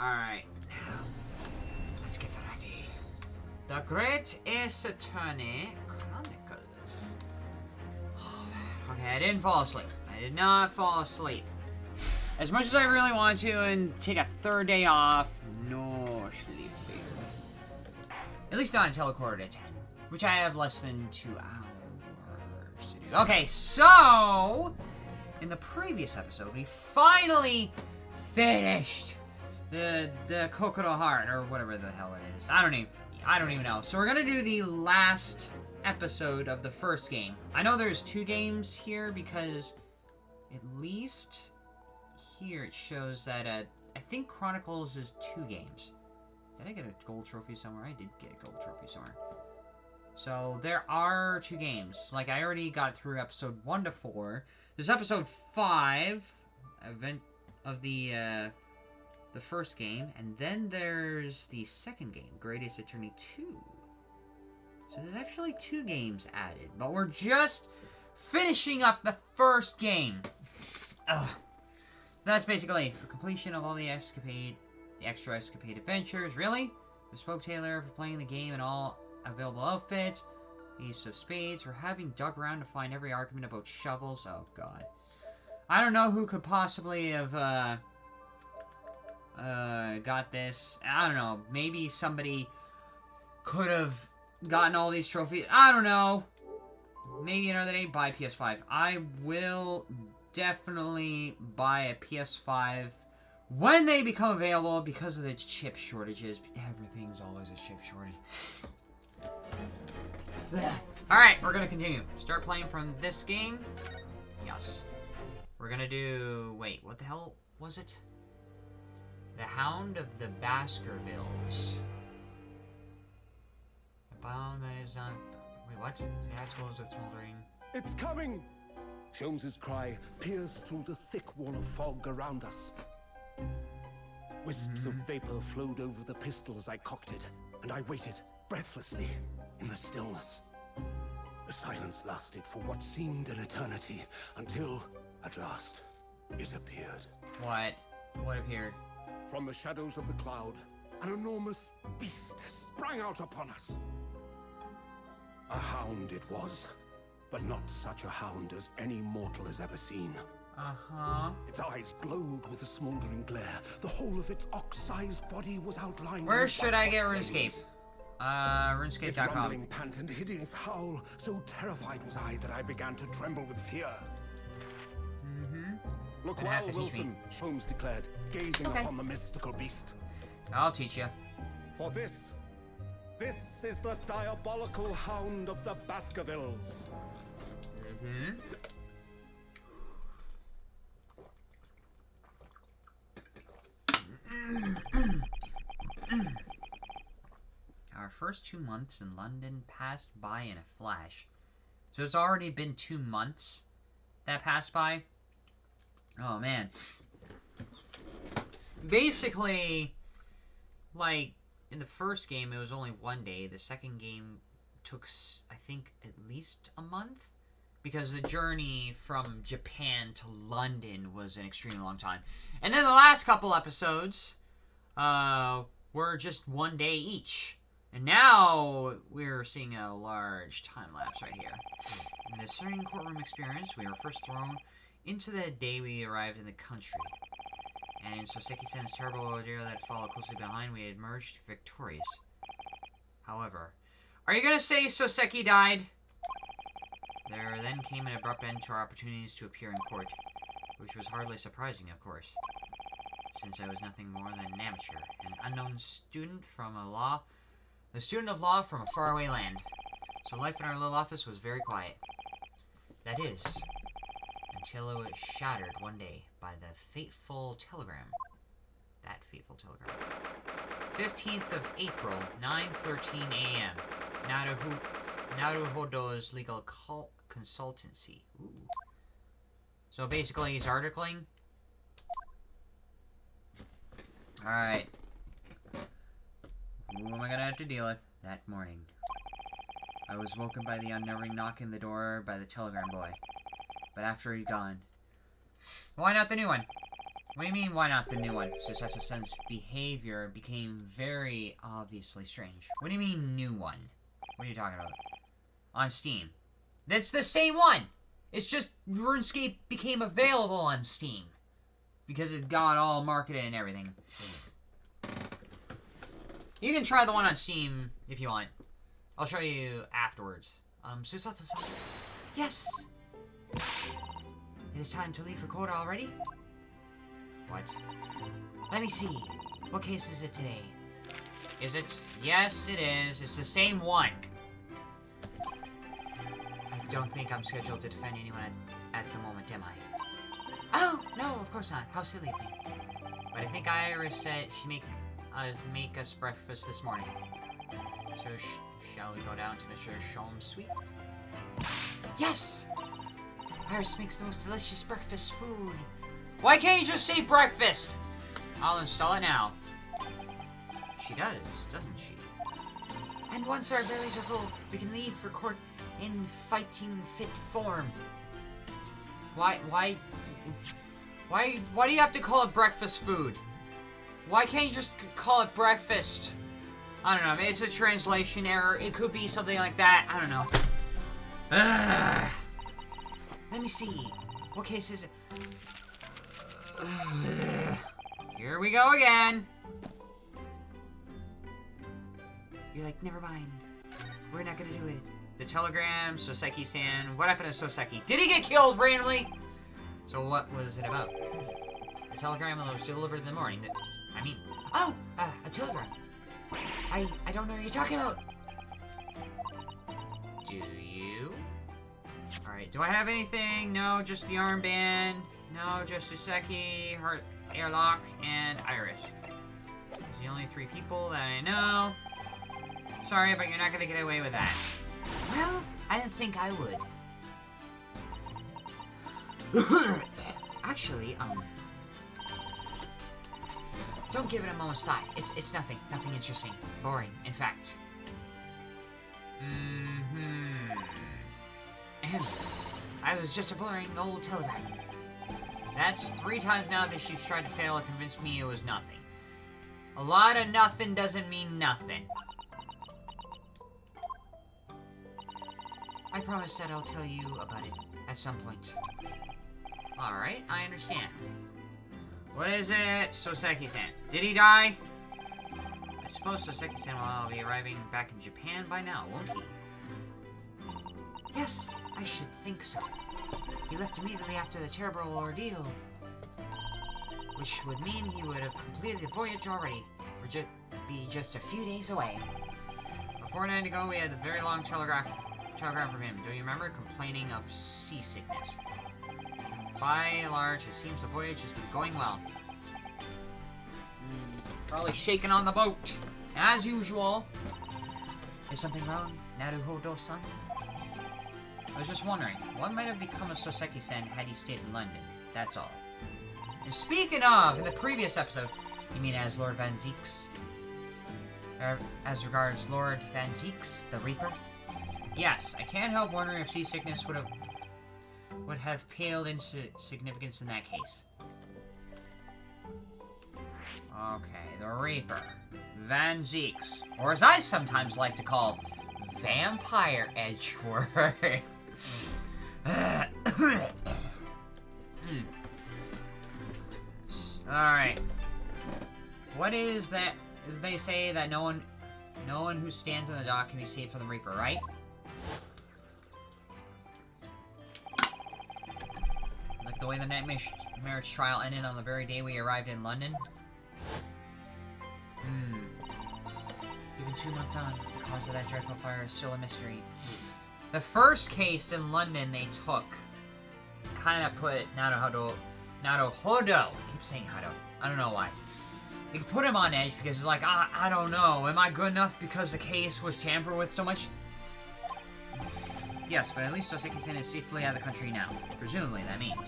Alright. Now, let's get ready. The Great Ace Attorney Chronicles. Okay, I didn't fall asleep. I did not fall asleep. As much as I really want to and take a third day off, no sleeping. At least not until a quarter to 10, which I have less than 2 hours to do. Okay, so in the previous episode, we finally finished the Coconut Heart, or whatever the hell it is. I don't even know. So we're gonna do the last episode of the first game. I know there's 2 games here because at least here it shows that I think Chronicles is 2 games. Did I get a gold trophy somewhere? I did get a gold trophy somewhere. So there are 2 games. Like, I already got through episode 1 to 4. There's episode 5 event of the first game, and then there's the second game, Greatest Attorney 2. So there's actually 2 games added, but we're just finishing up the first game. Ugh. That's basically for completion of all the extra escapade adventures. Really? Bespoke tailor for playing the game and all available outfits. The use of spades. For having dug around to find every argument about shovels. Oh god. I don't know who could possibly have got this. I don't know. Maybe somebody could have gotten all these trophies. I don't know. Maybe another day, buy PS5. I will definitely buy a PS5 when they become available because of the chip shortages. Everything's always a chip shortage. Alright, we're gonna continue. Start playing from this game. Yes. We're gonna do... Wait, what the hell was it? The Hound of the Baskervilles. A bound that is not... Wait, what? The axe glows with smoldering. It's coming! Sholmes's cry pierced through the thick wall of fog around us. Wisps of vapor flowed over the pistol as I cocked it, and I waited, breathlessly, in the stillness. The silence lasted for what seemed an eternity, until, at last, it appeared. What? What appeared? From the shadows of the cloud, an enormous beast sprang out upon us. A hound it was, but not such a hound as any mortal has ever seen. Uh-huh. Its eyes glowed with a smoldering glare. The whole of its ox-sized body was outlined. Where should I get RuneScape? RuneScape.com. Its rumbling pant and hideous howl, so terrified was I that I began to tremble with fear. Look well, Wilson, Sholmes declared, gazing upon the mystical beast. I'll teach you. For this is the diabolical Hound of the Baskervilles. Our first 2 months in London passed by in a flash. So it's already been 2 months that passed by. Oh man. Basically, like, in the first game it was only 1 day. The second game took, I think, at least a month. Because the journey from Japan to London was an extremely long time. And then the last couple episodes were just 1 day each. And now we're seeing a large time lapse right here. In the serene courtroom experience, we were first thrown into the day we arrived in the country. And in Soseki-san's terrible ordeal that followed closely behind, we emerged victorious. However, are you gonna say Soseki died? There then came an abrupt end to our opportunities to appear in court, which was hardly surprising, of course, since I was nothing more than an amateur, an unknown student from a student of law from a faraway land. So life in our little office was very quiet. That is, until it was shattered one day by the fateful telegram. That fateful telegram. 15th of April, 9:13 a.m. Naruhodo's legal consultancy. Ooh. So basically, he's articling. Alright. Who am I gonna have to deal with? That morning, I was woken by the unnerving knock in the door by the telegram boy. But after he'd gone, why not the new one? What do you mean, why not the new one? Susato-san's behavior became very obviously strange. What do you mean, new one? What are you talking about? On Steam. That's the same one! It's just RuneScape became available on Steam. Because it got all marketed and everything. You can try the one on Steam if you want. I'll show you afterwards. Susato-san. Yes! It is time to leave for Koda already? What? Let me see. What case is it today? Is it? Yes, it is. It's the same one. I don't think I'm scheduled to defend anyone at the moment, am I? Oh, no, of course not. How silly of me. But I think Iris said she'd make us breakfast this morning. So, shall we go down to Mr. Shom's suite? Yes! Iris makes the most delicious breakfast food. Why can't you just say breakfast? I'll install it now. She does, doesn't she? And once our bellies are full, we can leave for court in fighting fit form. Why do you have to call it breakfast food? Why can't you just call it breakfast? I don't know, maybe it's a translation error. It could be something like that. I don't know. Let me see. What case is it? Here we go again. You're like, never mind. We're not gonna do it. The telegram, Soseki-san. What happened to Soseki? Did he get killed randomly? So what was it about? A telegram that was delivered in the morning. A telegram. I don't know what you're talking about. Do you? Alright, do I have anything? No, just the armband. No, just Soseki, her airlock, and Iris. Those are the only 3 people that I know. Sorry, but you're not gonna get away with that. Well, I didn't think I would. Actually, don't give it a moment's thought. It's nothing interesting. Boring, in fact. I was just a boring old telegram. That's 3 times now that she's tried to fail to convince me it was nothing. A lot of nothing doesn't mean nothing. I promise that I'll tell you about it at some point. Alright, I understand. What is it? Soseki-san. Did he die? I suppose Soseki-san will be arriving back in Japan by now, won't he? Yes, I should think so. He left immediately after the terrible ordeal, which would mean he would have completed the voyage already, or be just a few days away. A fortnight ago, we had a very long telegram from him. Do you remember? Complaining of seasickness. By and large, it seems the voyage has been going well. Probably shaking on the boat, as usual. Is something wrong, Naruhodo-san? I was just wondering, what might have become of Soseki-san had he stayed in London? That's all. And speaking of, in the previous episode, you mean as Lord Van Zieks? As regards Lord Van Zieks, the Reaper? Yes, I can't help wondering if seasickness would have paled into significance in that case. Okay, the Reaper. Van Zieks. Or as I sometimes like to call, Vampire Edgeworth. Alright. What is that? They say that no one who stands in the dock can be saved from the Reaper, right? Like the way the marriage trial ended on the very day we arrived in London? Even 2 months on, the cause of that dreadful fire is still a mystery. The first case in London they took kind of put Naruhodo. I keep saying Hado. I don't know why. They put him on edge because he's like, I don't know. Am I good enough because the case was tampered with so much? Yes, but at least Soseki-san is safely out of the country now. Presumably, that means.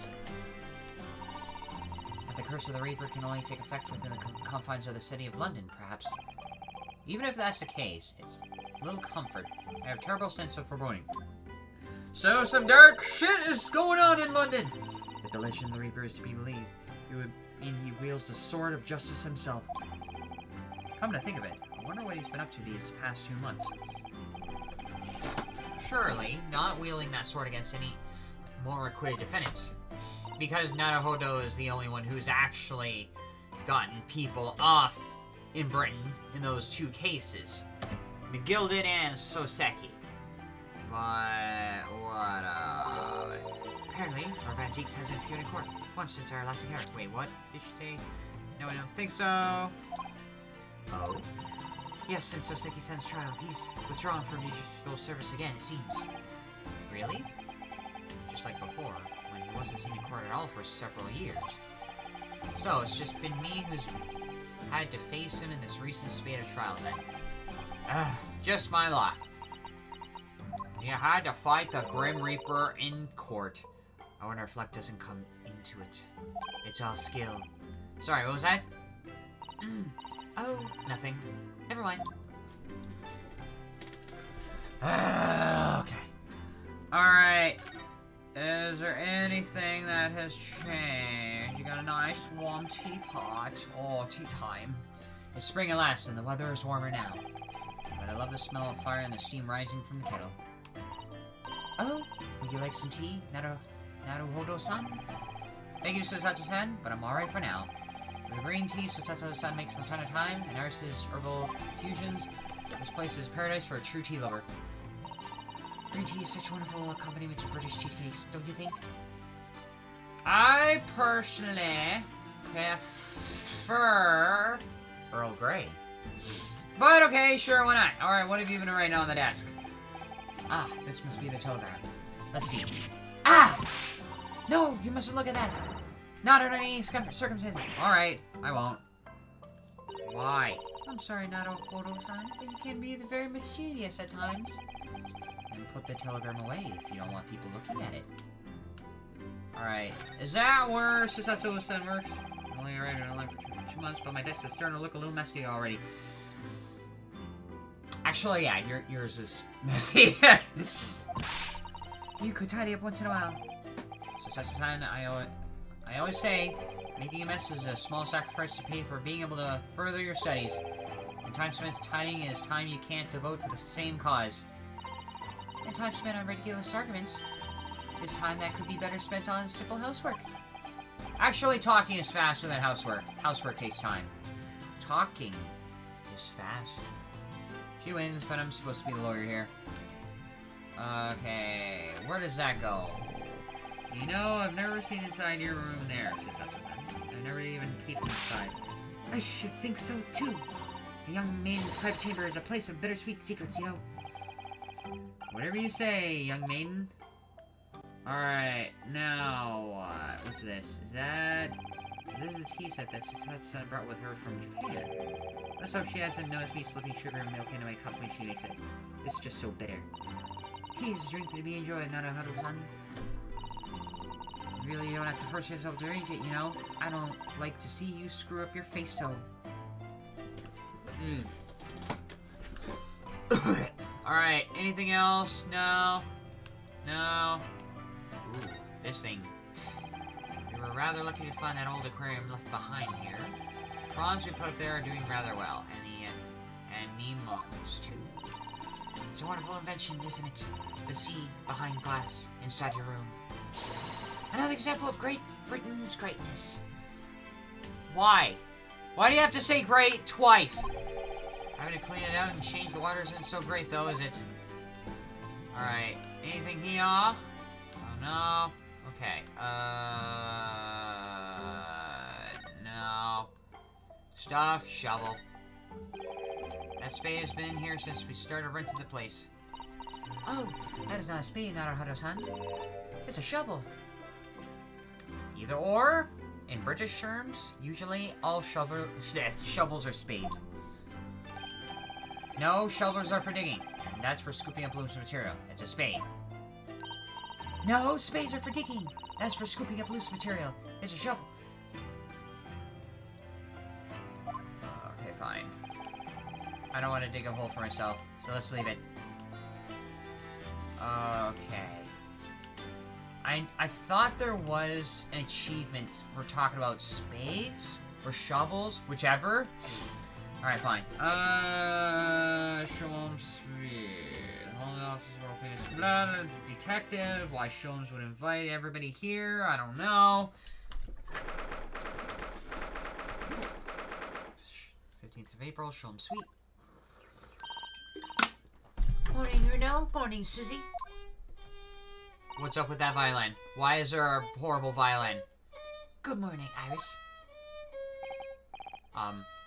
That the curse of the Reaper can only take effect within the confines of the city of London, perhaps. Even if that's the case, it's a little comfort. I have a terrible sense of foreboding. So, some dark shit is going on in London. The the legend of the Reaper is to be believed, it would mean he wields the sword of justice himself. Come to think of it, I wonder what he's been up to these past 2 months. Surely, not wielding that sword against any more acquitted defendants. Because Naruhodo is the only one who's actually gotten people off in Britain in those 2 cases. McGilded and Soseki. But what apparently, our Garnetzx hasn't appeared in court once since our last encounter. Wait, what did she say? No, I don't think so. Oh? Yes, since Soseki-san's trial, he's withdrawn from judicial service again, it seems. Really? Just like before, when he wasn't seen in court at all for several years. So, it's just been me who's had to face him in this recent spate of trials then. Just my lot. You had to fight the Grim Reaper in court. I wonder if luck doesn't come into it. It's all skill. Sorry, what was that? Oh, nothing. Never mind. Okay. Alright. Is there anything that has changed? You got a nice warm teapot. Oh, tea time. It's spring at last and the weather is warmer now. But I love the smell of fire and the steam rising from the kettle. Oh, would you like some tea, Naruhodo-san? Thank you, Susato-san, but I'm alright for now. With the green tea Susato-san makes from time to time, and Aris's herbal fusions, this place is paradise for a true tea lover. Green tea is such a wonderful accompaniment to British tea cakes, don't you think? I personally prefer Earl Grey. But okay, sure, why not? Alright, what have you been writing on the desk? Ah, this must be the telegram. Let's see. Ah! No, you mustn't look at that. Not under any circumstances. Alright, I won't. Why? I'm sorry, Naruhodo-san, but you can be very mischievous at times. And put the telegram away if you don't want people looking at it. Alright, is that where Susato-san works? I'm only a writer in life for 2 months, but my desk is starting to look a little messy already. Actually, yeah, yours is messy. You could tidy up once in a while. Susato-san, I always say, making a mess is a small sacrifice to pay for being able to further your studies. And time spent tidying is time you can't devote to the same cause. And time spent on ridiculous arguments is time that could be better spent on simple housework. Actually, talking is faster than housework. Housework takes time. Talking is fast. She wins, but I'm supposed to be the lawyer here. Okay, where does that go? You know, I've never seen inside your room there, says Susato-san. I've never even peeped inside. I should think so, too. A young maiden's private chamber is a place of bittersweet secrets, you know. Whatever you say, young maiden. Alright, now what? What's this? This is a tea set that Susato-san brought with her from Japan. Let's hope she hasn't noticed me slipping sugar and milk into my cup when she makes it. It's just so bitter. Tea is a drink to be enjoyed, Naruhodo-san. Really, you don't have to force yourself to drink it, you know? I don't like to see you screw up your face so. Alright, anything else? No. No. Ooh, this thing. We were rather lucky to find that old aquarium left behind here. Prawns we put up there are doing rather well, and Nemo's too. It's a wonderful invention, isn't it? The sea behind glass, inside your room. Another example of Great Britain's greatness. Why? Why do you have to say great twice? Having to clean it out and change the water isn't so great though, is it? Alright, anything here? Oh no. Okay, no. Stuff, shovel. That spade has been here since we started renting the place. Oh, that is not a spade, Naruhodo-san. It's a shovel. Either or. In British terms, usually all shovels are spades. No, shovels are for digging. And that's for scooping up loose material. It's a spade. No, spades are for digging. That's for scooping up loose material. It's a shovel. Okay, fine. I don't want to dig a hole for myself, so let's leave it. Okay. I thought there was an achievement. We're talking about spades or shovels, whichever. Alright, fine. Sholmes. Holy officer, world famous blah, detective. Why Sholmes would invite everybody here, I don't know. 15th of April, Sholmes Suite. Morning, Bruno. Morning, Susie. What's up with that violin? Why is there a horrible violin? Good morning, Iris.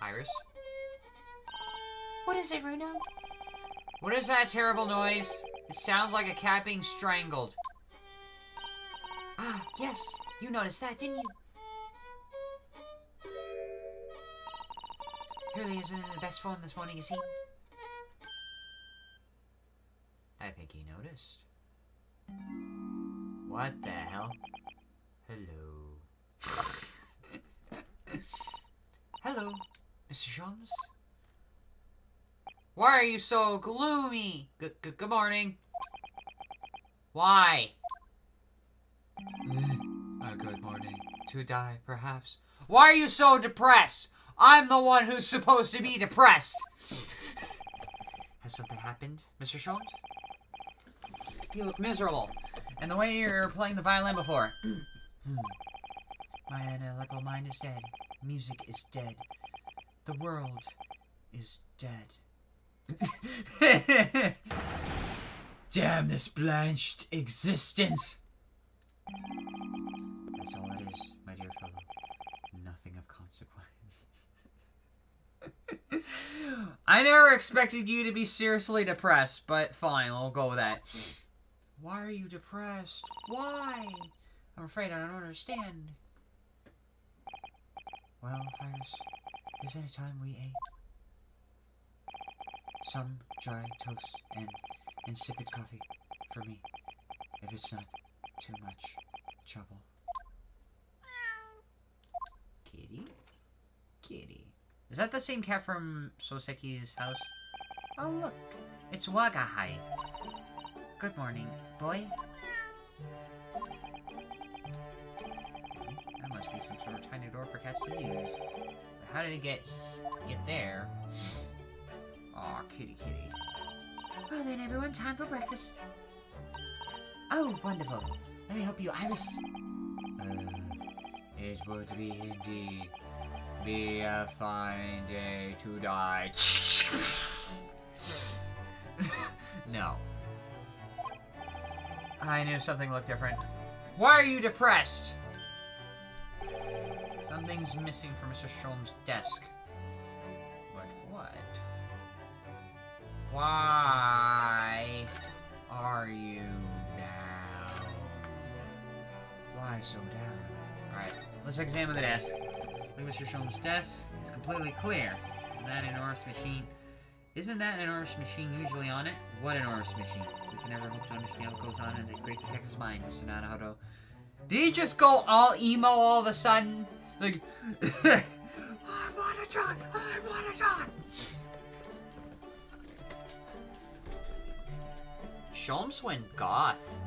Iris? What is it, Bruno? What is that terrible noise? It sounds like a cat being strangled. Ah, yes. You noticed that, didn't you? Really isn't in the best form this morning, is he? I think he noticed. What the hell? Hello. Hello, Mr. Sholmes. Why are you so gloomy? Good morning. Why? Good morning. To die, perhaps. Why are you so depressed? I'm the one who's supposed to be depressed. Has something happened, Mr. Sholmes? You look miserable. And the way you're playing the violin before. My analytical mind is dead. Music is dead. The world is dead. Damn this blanched existence. That's all it is, my dear fellow. Nothing of consequence. I never expected you to be seriously depressed, but fine, we'll go with that. Why are you depressed? Why? I'm afraid I don't understand. Well, Iris, is any time we ate some dry toast and insipid coffee for me, if it's not too much trouble. Kitty? Kitty. Is that the same cat from Soseki's house? Oh, look. It's Wagahai. Good morning, boy. That must be some sort of tiny door for cats to use. But how did it get there? Aw, kitty. Well then, everyone, time for breakfast. Oh, wonderful. Let me help you, Iris. It would be indeed be a fine day to die. No. I knew something looked different. Why are you depressed? Something's missing from Mr. Sholmes' desk. But what? Why are you down? Why so down? Alright, let's examine the desk. Look at Mr. Sholmes' desk. It's completely clear. Isn't that an enormous machine? Isn't that an enormous machine usually on it? What enormous machine? We can never hope to understand what goes on in the great detective's mind, Mr. Nanahodo. Did he just go all emo all of a sudden? Like, I want a dog! I want a dog! Sholmes went goth.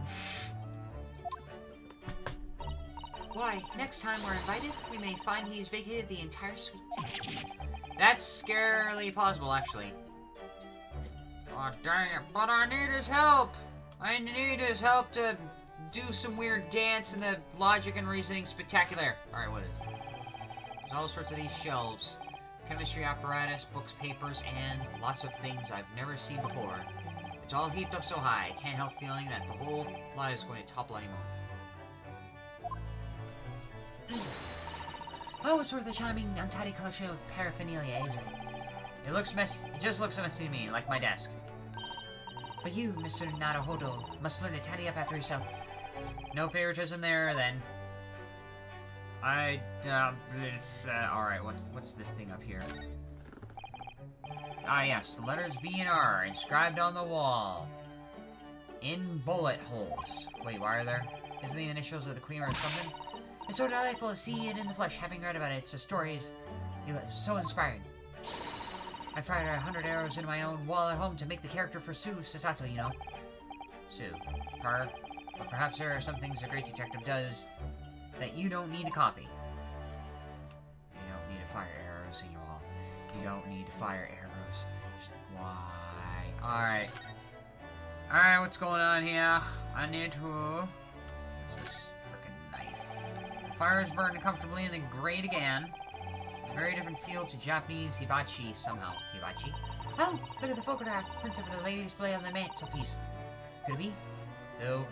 Why, next time we're invited, we may find he's vacated the entire suite. That's scarily possible, actually. Oh, dang it, but I need his help! I need his help to do some weird dance in the logic and reasoning spectacular. Alright, what is it? There's all sorts of these shelves. Chemistry apparatus, books, papers, and lots of things I've never seen before. It's all heaped up so high, I can't help feeling that the whole lot is going to topple any moment. Oh, it's worth a charming, untidy collection of paraphernalia, isn't it? It looks messy. It just looks messy to me, like my desk. But you, Mr. Naruhodo, must learn to tidy up after yourself. No favoritism there, then. Alright, what's this thing up here? Ah, yes, the letters V and R inscribed on the wall. In bullet holes. Wait, why are there? Isn't the initials of the Queen or something? It's so delightful to see it in the flesh. Having read about it, it's a story. It was so inspiring. I fired 100 arrows into my own wall at home to make the character for Sue Sasato, you know. Sue. Her. But perhaps there are some things a great detective does that you don't need to copy. You don't need to fire arrows in your wall. You don't need to fire arrows. Just why? Alright. Alright, what's going on here? I need to... What's this frickin' knife? The fire is burning comfortably in the grate again. A very different feel to Japanese hibachi somehow. Hibachi? Oh, look at the photograph printed for the lady display on the mantelpiece. Could it be? No.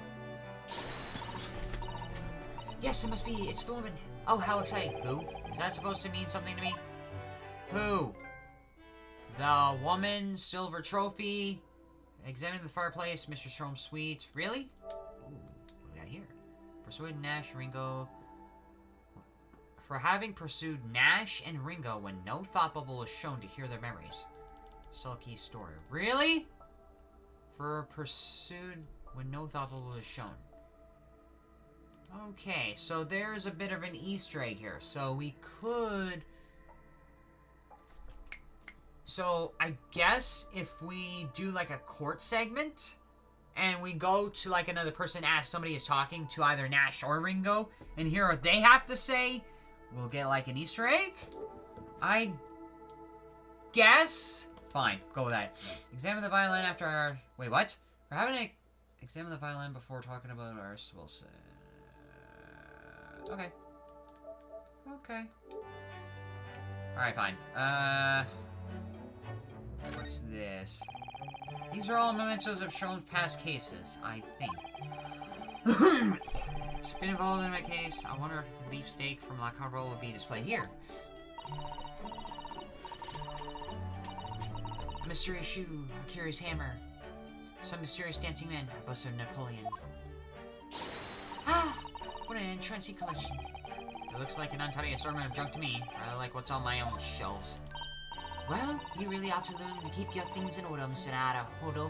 Yes, it must be. It's the woman. Oh, how exciting. Who? Is that supposed to mean something to me? Who? The woman, silver trophy. Examine the fireplace, Mr. Strom's suite. Really? Ooh, what do we got here? Persuade Nash, Ringo. For having pursued Nash and Ringo when no thought bubble is shown to hear their memories. Sulky story. Really? For pursued when no thought bubble is shown. Okay, so there's a bit of an Easter egg here. So we could... So I guess if we do like a court segment and we go to like another person as somebody is talking to either Nash or Ringo and hear what they have to say, we'll get like an Easter egg? I guess? Fine, go with that. Examine the violin after our... Wait, what? We're having a... Examine the violin before talking about our... We'll say... Okay. Okay. Alright, fine. What's this? These are all mementos of Sherlock's past cases, I think. It's been involved in my case. I wonder if the beefsteak from La Carvel will be displayed here. A mysterious shoe, a curious hammer. Some mysterious dancing men, a bust of Napoleon. Ah! What an entrancing collection. It looks like an untidy assortment of junk to me. Rather like what's on my own shelves. Well, you really ought to learn to keep your things in order, Mr. Naruhodo.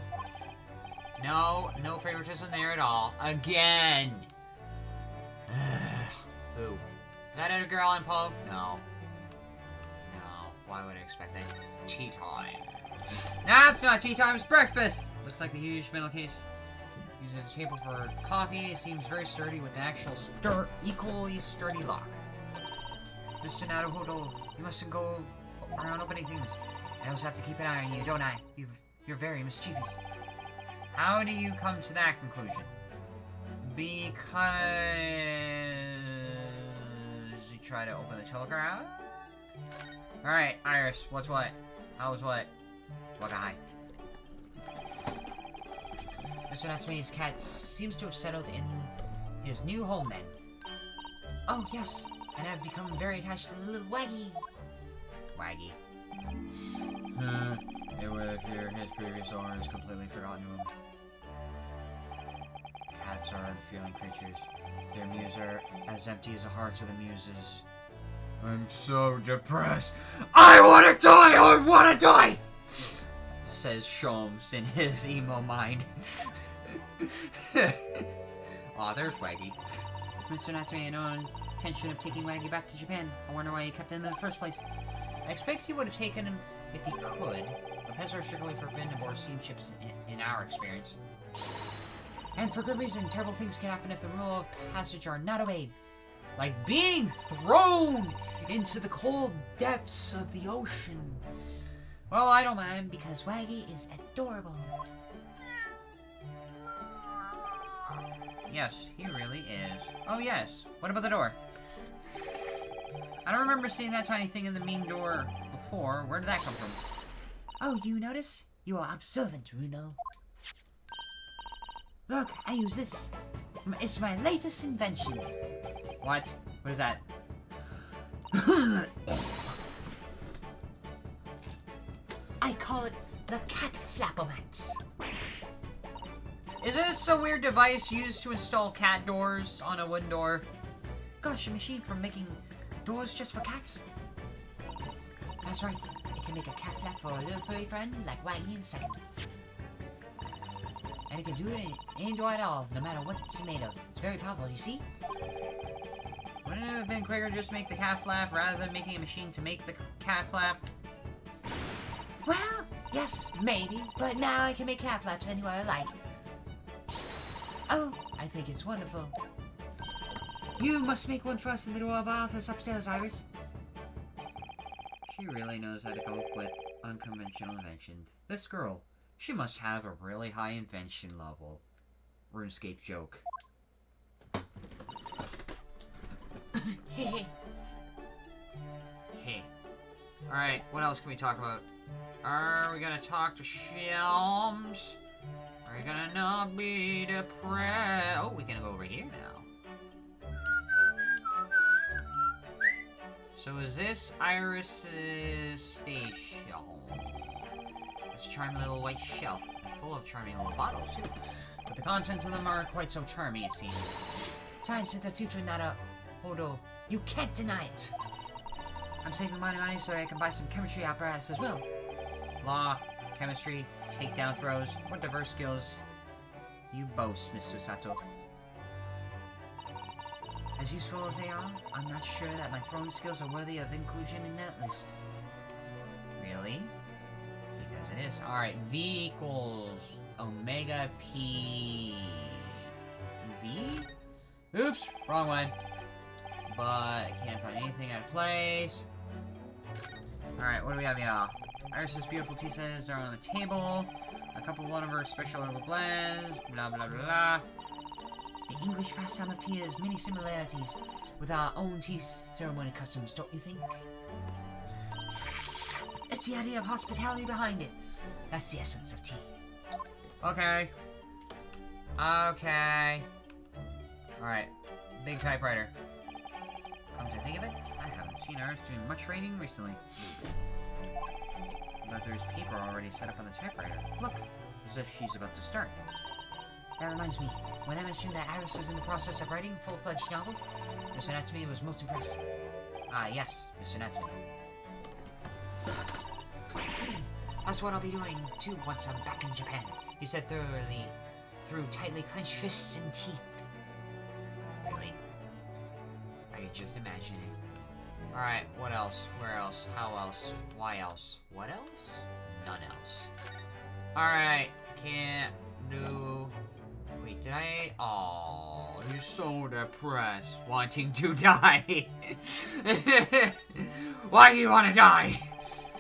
No, no favoritism there at all. Again! Who? Is that Edgar Allan Poe? No. No, why would I expect that? Tea time. Nah, it's not tea time, it's breakfast! Looks like the huge metal case. Using a table for coffee, it seems very sturdy with an actual equally sturdy lock. Mr. Naruhodo, you mustn't go around opening things. I also have to keep an eye on you, don't I? You're very mischievous. How do you come to that conclusion? Because you try to open the telegraph? Alright, Iris, what's what? How was what? What guy? Mr. Natsume's cat seems to have settled in his new home then. Oh, yes, and I've become very attached to the little Waggy. Waggy. It would appear his previous owner has completely forgotten him. Cats are unfeeling creatures. Their mews are as empty as the hearts of the muses. I'm so depressed. I want to die! I want to die! Says Sholmes in his emo mind. Aw, there's Waggy. If Mr. Natsume had no intention of taking Waggy back to Japan, I wonder why he kept him in the first place. I expect he would have taken him if he could, but pets are strictly forbidden aboard steamships in our experience. And for good reason, terrible things can happen if the rule of passage are not obeyed. Like being thrown into the cold depths of the ocean. Well, I don't mind, because Waggy is adorable. Yes, he really is. Oh yes, what about the door? I don't remember seeing that tiny thing in the mean door before. Where did that come from? Oh, you notice? You are observant, Runo. Look, I use this. It's my latest invention. What? What is that? I call it the cat flappomat. Isn't it some weird device used to install cat doors on a wooden door? Gosh, a machine for making doors just for cats? That's right. It can make a cat flap for a little furry friend like Waggy in a second. And it can do it in any door at all, no matter what it's made of. It's very powerful, you see? Wouldn't it have been quicker just make the cat flap rather than making a machine to make the cat flap? Well, yes, maybe. But now I can make cat flaps anywhere I like. Oh, I think it's wonderful. You must make one for us in the door of our office upstairs, Iris. She really knows how to come up with unconventional inventions. This girl, she must have a really high invention level. RuneScape joke. Hehe. Hey. Alright, what else can we talk about? Are we gonna talk to Shelms? Are we gonna not be depressed? Oh, we can go over here now. So is this Iris's station? It's a charming little white shelf, and full of charming little bottles, too. But the contents of them aren't quite so charming, it seems. Science is the future, not a hodo. You can't deny it. I'm saving money so I can buy some chemistry apparatus as well. Law, chemistry, takedown throws, what diverse skills you boast, Mr. Sato. As useful as they are, I'm not sure that my throwing skills are worthy of inclusion in that list. Really? Because it is. Alright, V equals Omega P... V? Oops, wrong one. But I can't find anything out of place. Alright, what do we have here? Iris's beautiful tea sets are on the table. A couple of one of her special herbal blends. Blah, blah, blah, blah. The English pastime of tea has many similarities with our own tea ceremony customs, don't you think? It's the idea of hospitality behind it. That's the essence of tea. Okay. Okay. Alright. Big typewriter. Come to think of it, I haven't seen Iris doing much writing recently. But there's paper already set up on the typewriter. Look, as if she's about to start. That reminds me, when I mentioned that Iris was in the process of writing a full-fledged novel, Mr. Natsume was most impressed. Ah, yes, Mr. Natsume. That's what I'll be doing, too, once I'm back in Japan, he said thoroughly, through tightly clenched fists and teeth. Really? I could just imagine it. Alright, what else? Where else? How else? Why else? What else? None else. Alright, can't do... Wait, did I... Oh, you're so depressed. Wanting to die. Why do you want to die?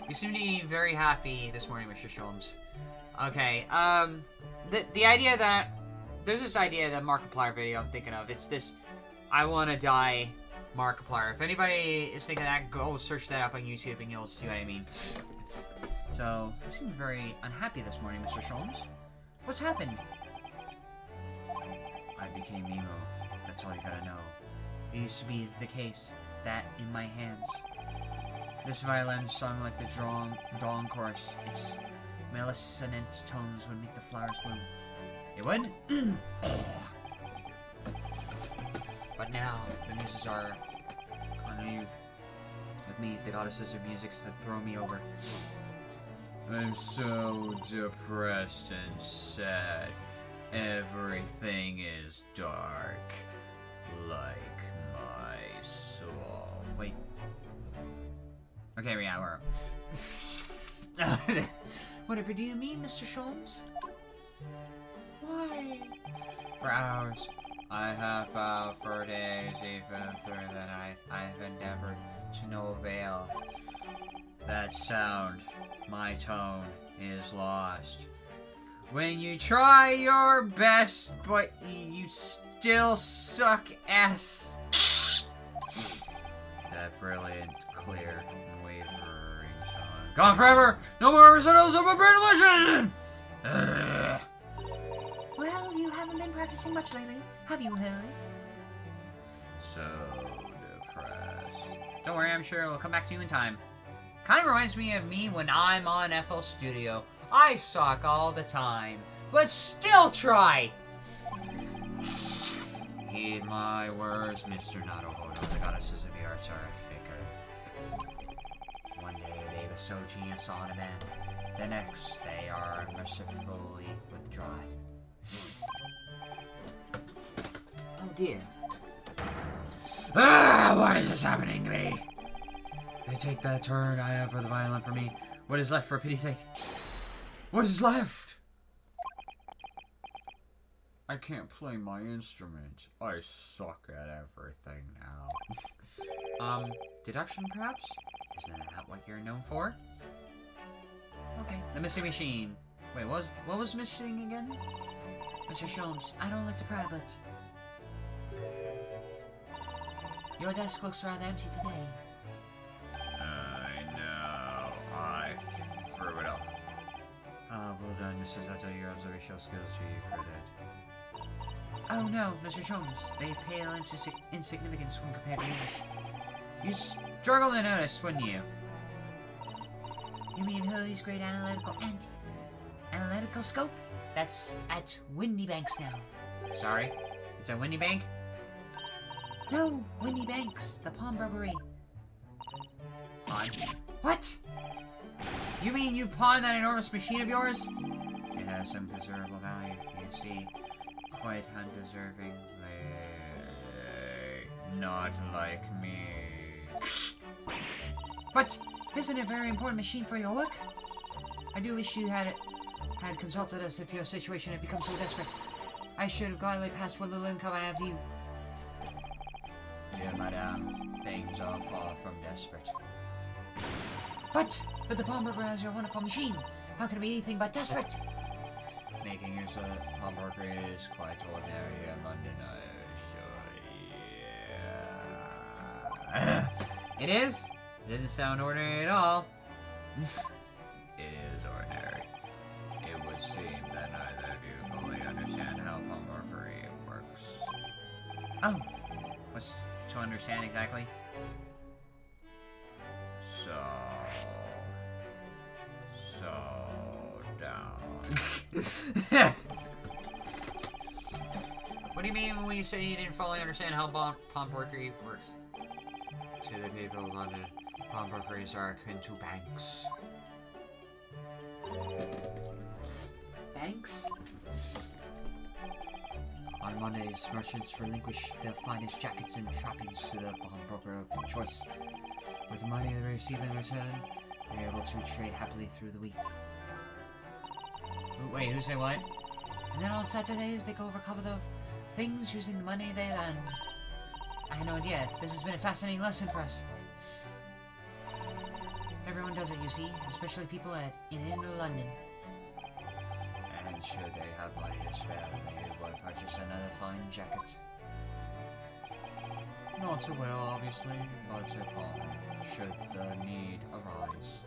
You seem to be very happy this morning, Mr. Sholmes. Okay, the idea that... There's this idea that Markiplier video I'm thinking of. It's this... I want to die Markiplier. If anybody is thinking that, go search that up on YouTube and you'll see what I mean. So, you seem very unhappy this morning, Mr. Sholmes. What's happened? I became emo. That's all you gotta know. It used to be the case. That in my hands. This violin sung like the dawn chorus. Its mellifluent tones would make the flowers bloom. It would? But now, the muses are continued with me. The goddesses of music have thrown me over. I'm so depressed and sad. Everything is dark. Like my soul. Wait. Okay, yeah, we're... Whatever do you mean, Mr. Sholmes? Why? For hours. I have vowed for days, even through the night. I've endeavored to no avail. That sound, my tone, is lost. When you try your best, but you still suck ass. That brilliant, clear, and wavering tone. Gone forever! No more recitals of a brain illusion! Well, you haven't been practicing much lately, have you, Harry? So depressed. Don't worry, I'm sure it'll come back to you in time. Kind of reminds me of me when I'm on FL Studio. I suck all the time, but still try! Heed my words, Mr. Naruhodo. The goddesses of the arts are fickle. One day they bestow genius on a man. The next they are mercifully withdrawn. Oh dear. Ah, why is this happening to me? If they take that turn I have for the violin for me, what is left for pity's sake? What is left? I can't play my instrument. I suck at everything now. Deduction perhaps? Isn't that what you're known for? Okay. The missing machine. Wait, what was missing again? Mr. Sholmes, I don't like to pry, but your desk looks rather empty today. I know. I threw it up. Well done, Mrs. Sato. Your observational skills are credit. Oh no, Mr. Sholmes, they pale into insignificance when compared to yours. You struggle to notice, wouldn't you? You mean Hurley's great analytical scope? That's at Windy Banks now. Sorry? It's at Windy Bank? No, Windy Banks, the pawnbrokery. Pawn? What? You mean you pawned that enormous machine of yours? It has some considerable value, you see. Quite undeserving. Not like me. But isn't it a very important machine for your work? I do wish you had consulted us if your situation had become so desperate. I should have gladly passed what little income I have you. Dear madame, things are far from desperate. But the pawnbroker has your wonderful machine. How can it be anything but desperate? Making use of the pawnbroker is quite ordinary in London, I assure you. It is? Didn't sound ordinary at all. It is ordinary. It would seem that neither of you fully understand how pawnbrokery works. Oh, What's to understand exactly? Down. What do you mean when you say you didn't fully understand how pawnbrokery works? To the people of London, pawnbrokeries are akin to banks. banks? On Mondays, merchants relinquish their finest jackets and trappings to the pawnbroker of choice. With the money they receive in return, they are able to trade happily through the week. Wait, who said what? And then on Saturdays, they go recover the things using the money they earn. I had no idea. This has been a fascinating lesson for us. Everyone does it, you see, especially people in inner London. And should they have money to spare, they would purchase another fine jacket. Not to wear, obviously, but to pawn, should the need arise.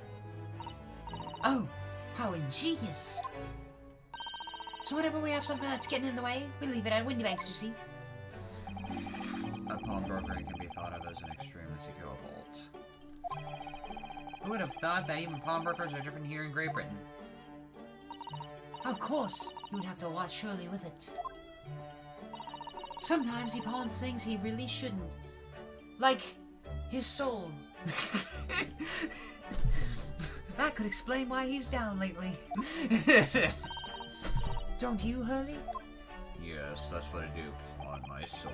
Oh, how ingenious! So whenever we have something that's getting in the way, we leave it at Windy Banks, you see. A pawnbrokering can be thought of as an extremely secure vault. Who would have thought that even pawnbrokers are different here in Great Britain? Of course, you would have to watch Shirley with it. Sometimes he pawns things he really shouldn't. Like his soul. That could explain why he's down lately. Don't you, Hurley? Yes, that's what I do on my soul.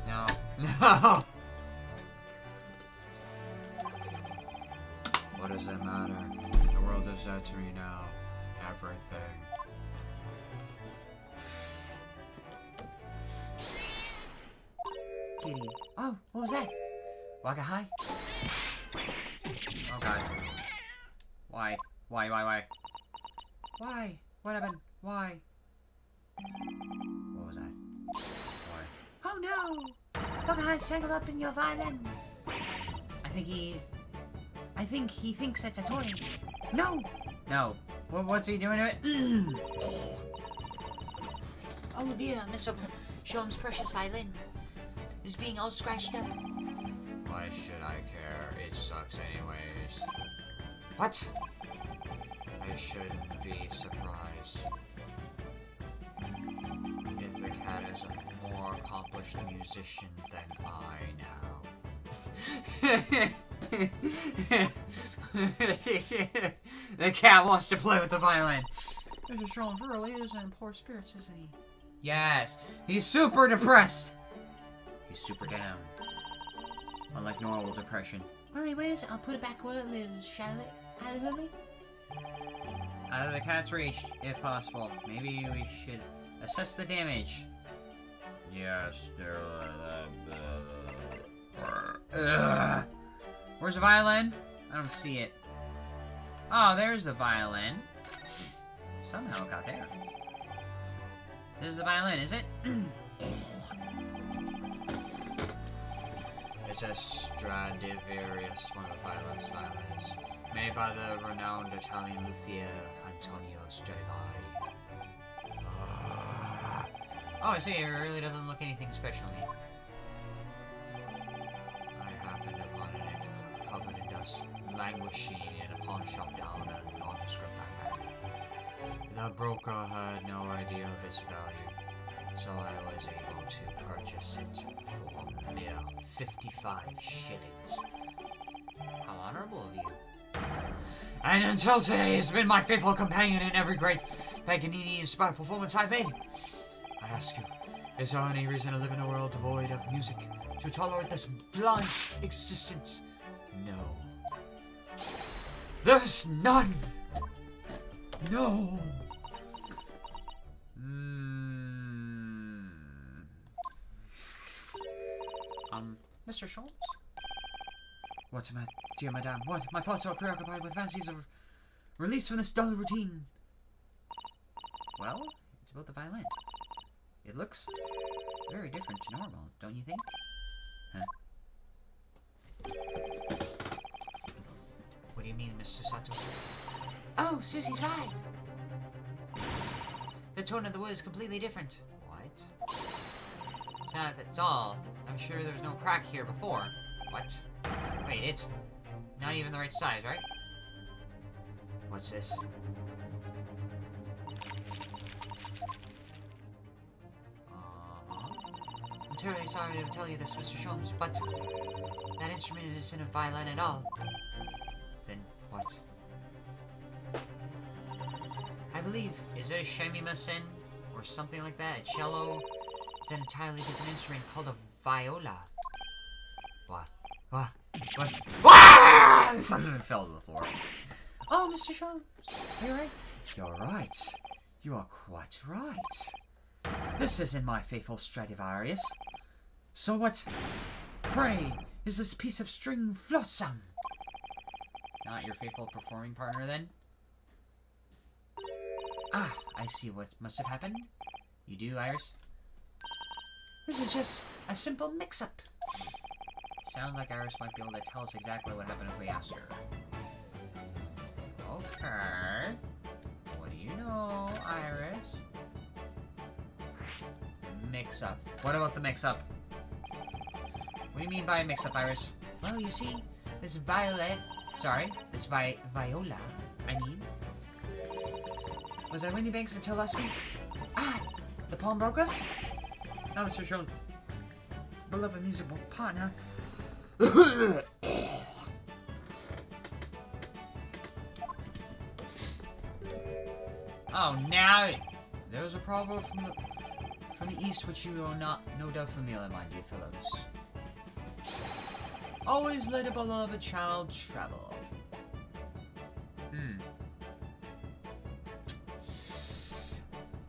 No. No! What does it matter? The world is dead to me now. Everything. Kitty. Oh, what was that? Waka High? Okay. Why? Why? Why? What happened? Why? What was that? Why? Oh no! Waka High tangled up in your violin. I think he thinks it's a toy. No! No. What's he doing to it? Oh dear, Mr. Sholmes' precious violin is being all scratched up. Why should I care? It sucks anyways. What? I shouldn't be surprised. If the cat is a more accomplished musician than I now. The cat wants to play with the violin. Mr. Sholmes really is in poor spirits, isn't he? Yes, he's super depressed. He's super down. Unlike normal depression, Well, anyways, I'll put it back where it lives, Charlotte. Hallelujah. Out of the cat's reach, if possible. Maybe we should assess the damage. Yes, where's the violin? I don't see it. Oh, there's the violin. Somehow it got there. This is the violin, is it? It's a Stradivarius, one of the violins, made by the renowned Italian luthier Antonio Stradivari. Oh, I see. It really doesn't look anything special to me. I happened upon it covered in dust, languishing in a pawn shop down a nondescript backpack. The broker had no idea of its value, so I was able to purchase it for mere 55 shillings. How honorable of you. And until today, it's been my faithful companion in every great Paganini-inspired performance I've made. I ask you, is there any reason to live in a world devoid of music, to tolerate this blanched existence? No. There's none! No! Mr. Schultz? What's the matter, dear madame? What? My thoughts are preoccupied with fancies of release from this dull routine. Well, it's about the violin. It looks very different to normal, don't you think? Huh? What do you mean, Mr. Sato? Oh, Susie's right. The tone of the wood is completely different. What? It's not, that's all. I'm sure there was no crack here before. What? Wait, it's not even the right size, right? What's this? I'm terribly sorry to tell you this, Mr. Sholmes, but that instrument isn't a violin at all. Then what? I believe, is it a shamisen or something like that? A cello? It's an entirely different instrument called a viola. What? What? What? I fell to the floor. Oh, Mr. Sholmes, are you right? You're right. You are quite right. This isn't my faithful Stradivarius. So what, pray, is this piece of string flotsam? Not your faithful performing partner, then? Ah, I see what must have happened. You do, Iris? This is just a simple mix-up. Sounds like Iris might be able to tell us exactly what happened if we ask her. Okay. What do you know, Iris? Mix-up. What about the mix-up? What do you mean by mix-up, Iris? Well, you see, this viola, I mean, was at Windy Banks until last week. Ah, the pawnbrokers? Now, Mr. Sholmes, beloved musical partner. Oh, now there was a proverb from the east which you are not no doubt familiar, my dear fellows. Always let a beloved child travel.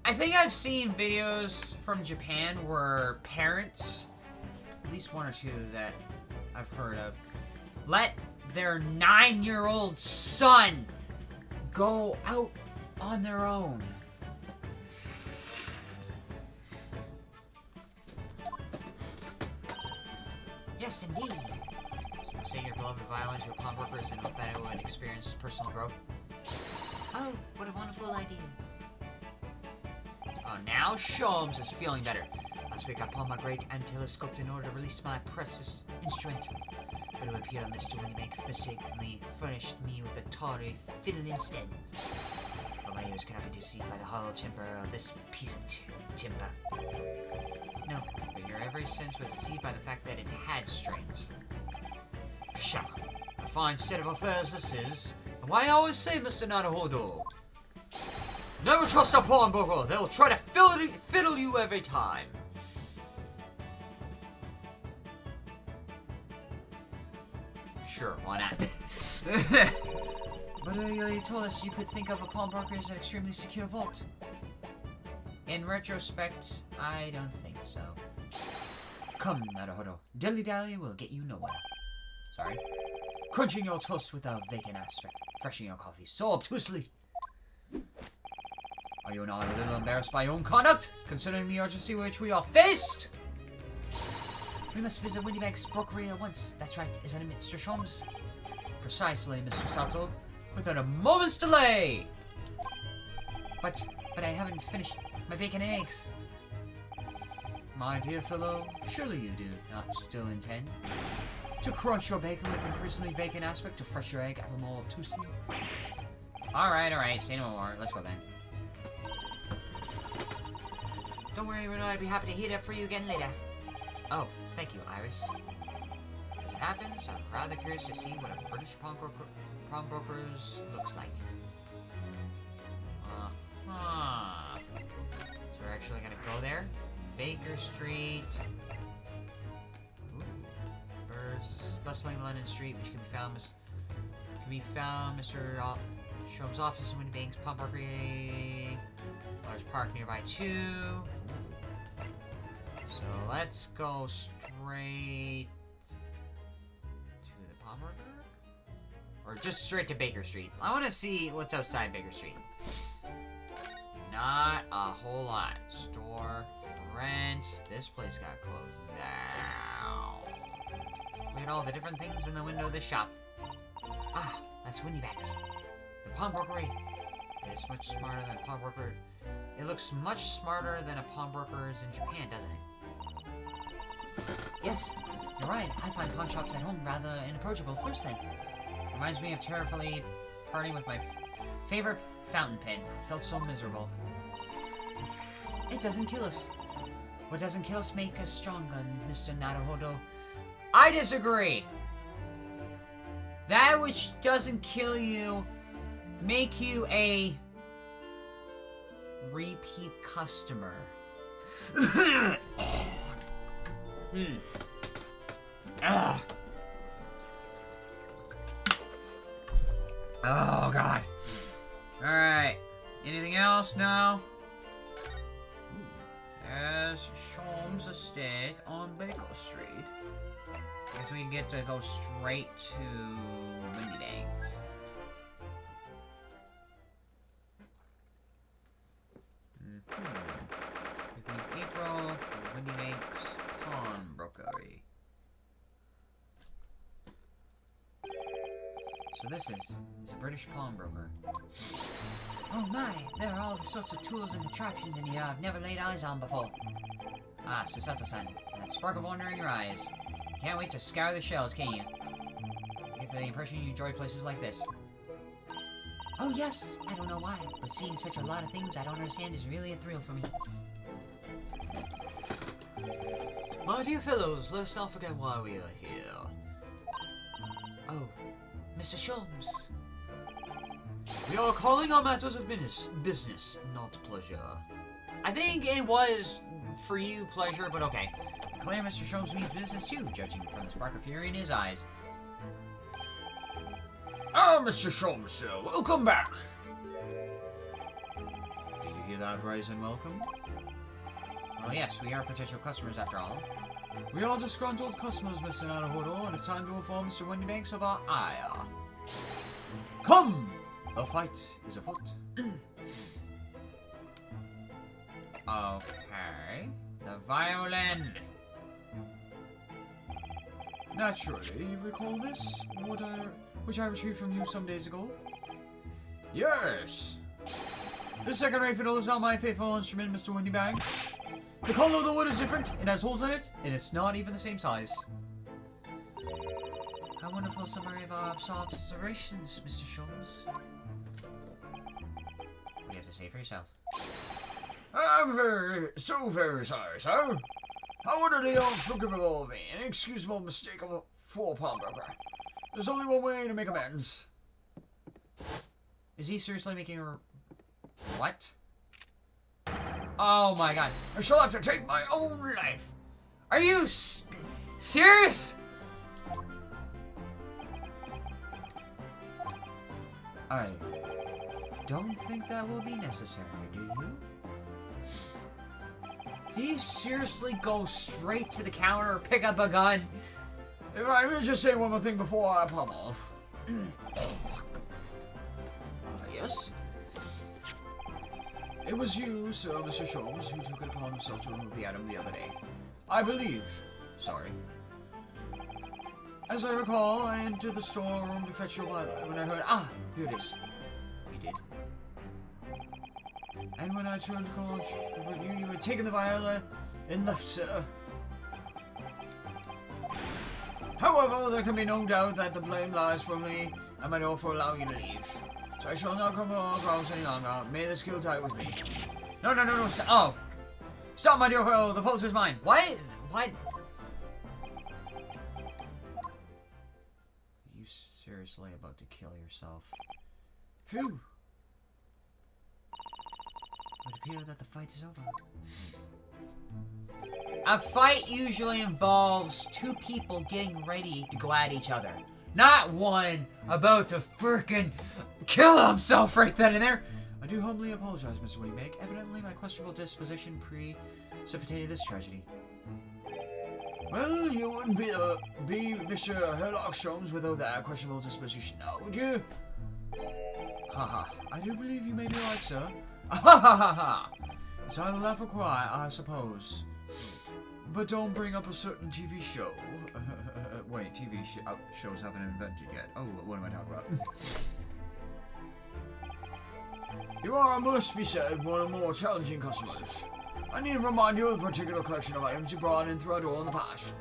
I think I've seen videos from Japan where parents, at least one or two that I've heard of, let their 9-year-old son go out on their own. Yes, indeed. So your beloved violins, your pawnbrokers, and hope that it would experience personal growth. Oh, what a wonderful idea. Oh, now Sholmes is feeling better. Last week I pawned my great antelescope in order to release my precious instrument. But it would appear Mr. Windybank mistakenly furnished me with a tawdry fiddle instead. But my ears cannot be deceived by the hollow timber of this piece of timber. No, but your every sense was deceived by the fact that it had strings. Pshaw! A fine state of affairs this is. And why I always say, Mr. Naruhodo? Never trust a pawnbroker. They'll try to fiddle you every time. Sure, why not? But you told us you could think of a pawnbroker as an extremely secure vault. In retrospect, I don't think so. Come, Naruhodo. Dilly-dally will get you nowhere. Sorry. Crunching your toast with a vacant aspect. Freshing your coffee so obtusely. Are you not a little embarrassed by your own conduct, considering the urgency with which we are faced? We must visit Windybank's brokery at once. That's right, isn't it, Mr. Sholmes? Precisely, Mr. Sato. Without a moment's delay! But I haven't finished my bacon and eggs. My dear fellow, surely you do not still intend to crunch your bacon with increasingly vacant aspect to fresh your egg ever more obtusely? Alright, say no more. Let's go then. Don't worry, Renaud, I'd be happy to heat it up for you again later. Oh, thank you, Iris. As it happens, I'm rather curious to see what a British pawnbrokers looks like. So we're actually gonna go there. Baker Street. Ooh. Bustling London Street, which can be found Mr. Sholmes' office in Windybank's pawnbrokery. Large park nearby too. So let's go straight to the pawnbroker? Or just straight to Baker Street. I want to see what's outside Baker Street. Not a whole lot. Store, rent. This place got closed down. Look at all the different things in the window of this shop. Ah, that's Windybank's. The pawnbrokery. It's much smarter than a pawnbroker. It looks much smarter than a pawnbroker's in Japan, doesn't it? Yes, you're right. I find pawn shops at home rather inapproachable first thing. Reminds me of terribly partying with my favorite fountain pen. I felt so miserable. It doesn't kill us. What doesn't kill us make us stronger, Mr. Naruhodo. I disagree. That which doesn't kill you make you a repeat customer. Oh, God. Alright. Anything else now? There's Sholmes' estate on Baker Street. I guess we get to go straight to Windybank's. April, Windybank's pawnbrokery. So this is a British pawnbroker. Oh my, there are all the sorts of tools and contraptions in here I've never laid eyes on before. Ah, Susato-san, that spark of wonder in your eyes. Can't wait to scour the shelves, can you? Get the impression you enjoy places like this. Oh yes, I don't know why, but seeing such a lot of things I don't understand is really a thrill for me. My dear fellows, let's not forget why we are here. Oh, Mr. Sholmes. We are calling on matters of business, not pleasure. I think it was, for you, pleasure, but okay. Clear Mr. Sholmes means business too, judging from the spark of fury in his eyes. Ah, Mr. Sholmes, sir, welcome back. Did you hear that, rise and welcome? Well, yes, we are potential customers after all. We are disgruntled customers, Mr. Naruhodo, and it's time to inform Mr. Windybanks of our ire. Come! A fight is afoot. Okay. The violin. Naturally, you recall this? Which I retrieved from you some days ago? Yes. The second-rate fiddle is not my faithful instrument, Mr. Windybank. The color of the wood is different, it has holes in it, and it's not even the same size. A wonderful summary of our observations, Mr. Sholmes. You have to say it for yourself. I'm so very sorry, sir. I ordered the unforgivable and inexcusable mistake of a full pawnbroker. There's only one way to make amends. Is he seriously making a... What? Oh my god. I shall have to take my own life. Are you serious? I don't think that will be necessary, do you? Do you seriously go straight to the counter or pick up a gun? If I may just say one more thing before I pop off. Yes? It was you, Sir Mr. Sholmes, who took it upon himself to remove the item the other day. I believe. Sorry. As I recall, I entered the storeroom to fetch your violet when I heard, here it is. You did. And when I turned to call you had taken the violet and left, sir. However, there can be no doubt that the blame lies for me and my door for allowing you to leave. So I shall not come across any longer. May the skill die with me. No, stop. Oh. Stop, my dear fellow. The fault is mine. What? What? You seriously about to kill yourself? Phew. It would appear that the fight is over. A fight usually involves two people getting ready to go at each other. Not one about to frickin' kill himself right then and there. I do humbly apologize, Mr. Waybank. Evidently, my questionable disposition precipitated this tragedy. Well, you wouldn't be Mr. Herlock Sholmes without that questionable disposition now, would you? Haha. I do believe you may be right, sir. Ha. It's either laugh or cry, I suppose. But don't bring up a certain TV show. Wait, shows haven't invented yet. Oh, what am I talking about? You are, must be said, one of the more challenging customers. I need to remind you of the particular collection of items you brought in through our door in the past.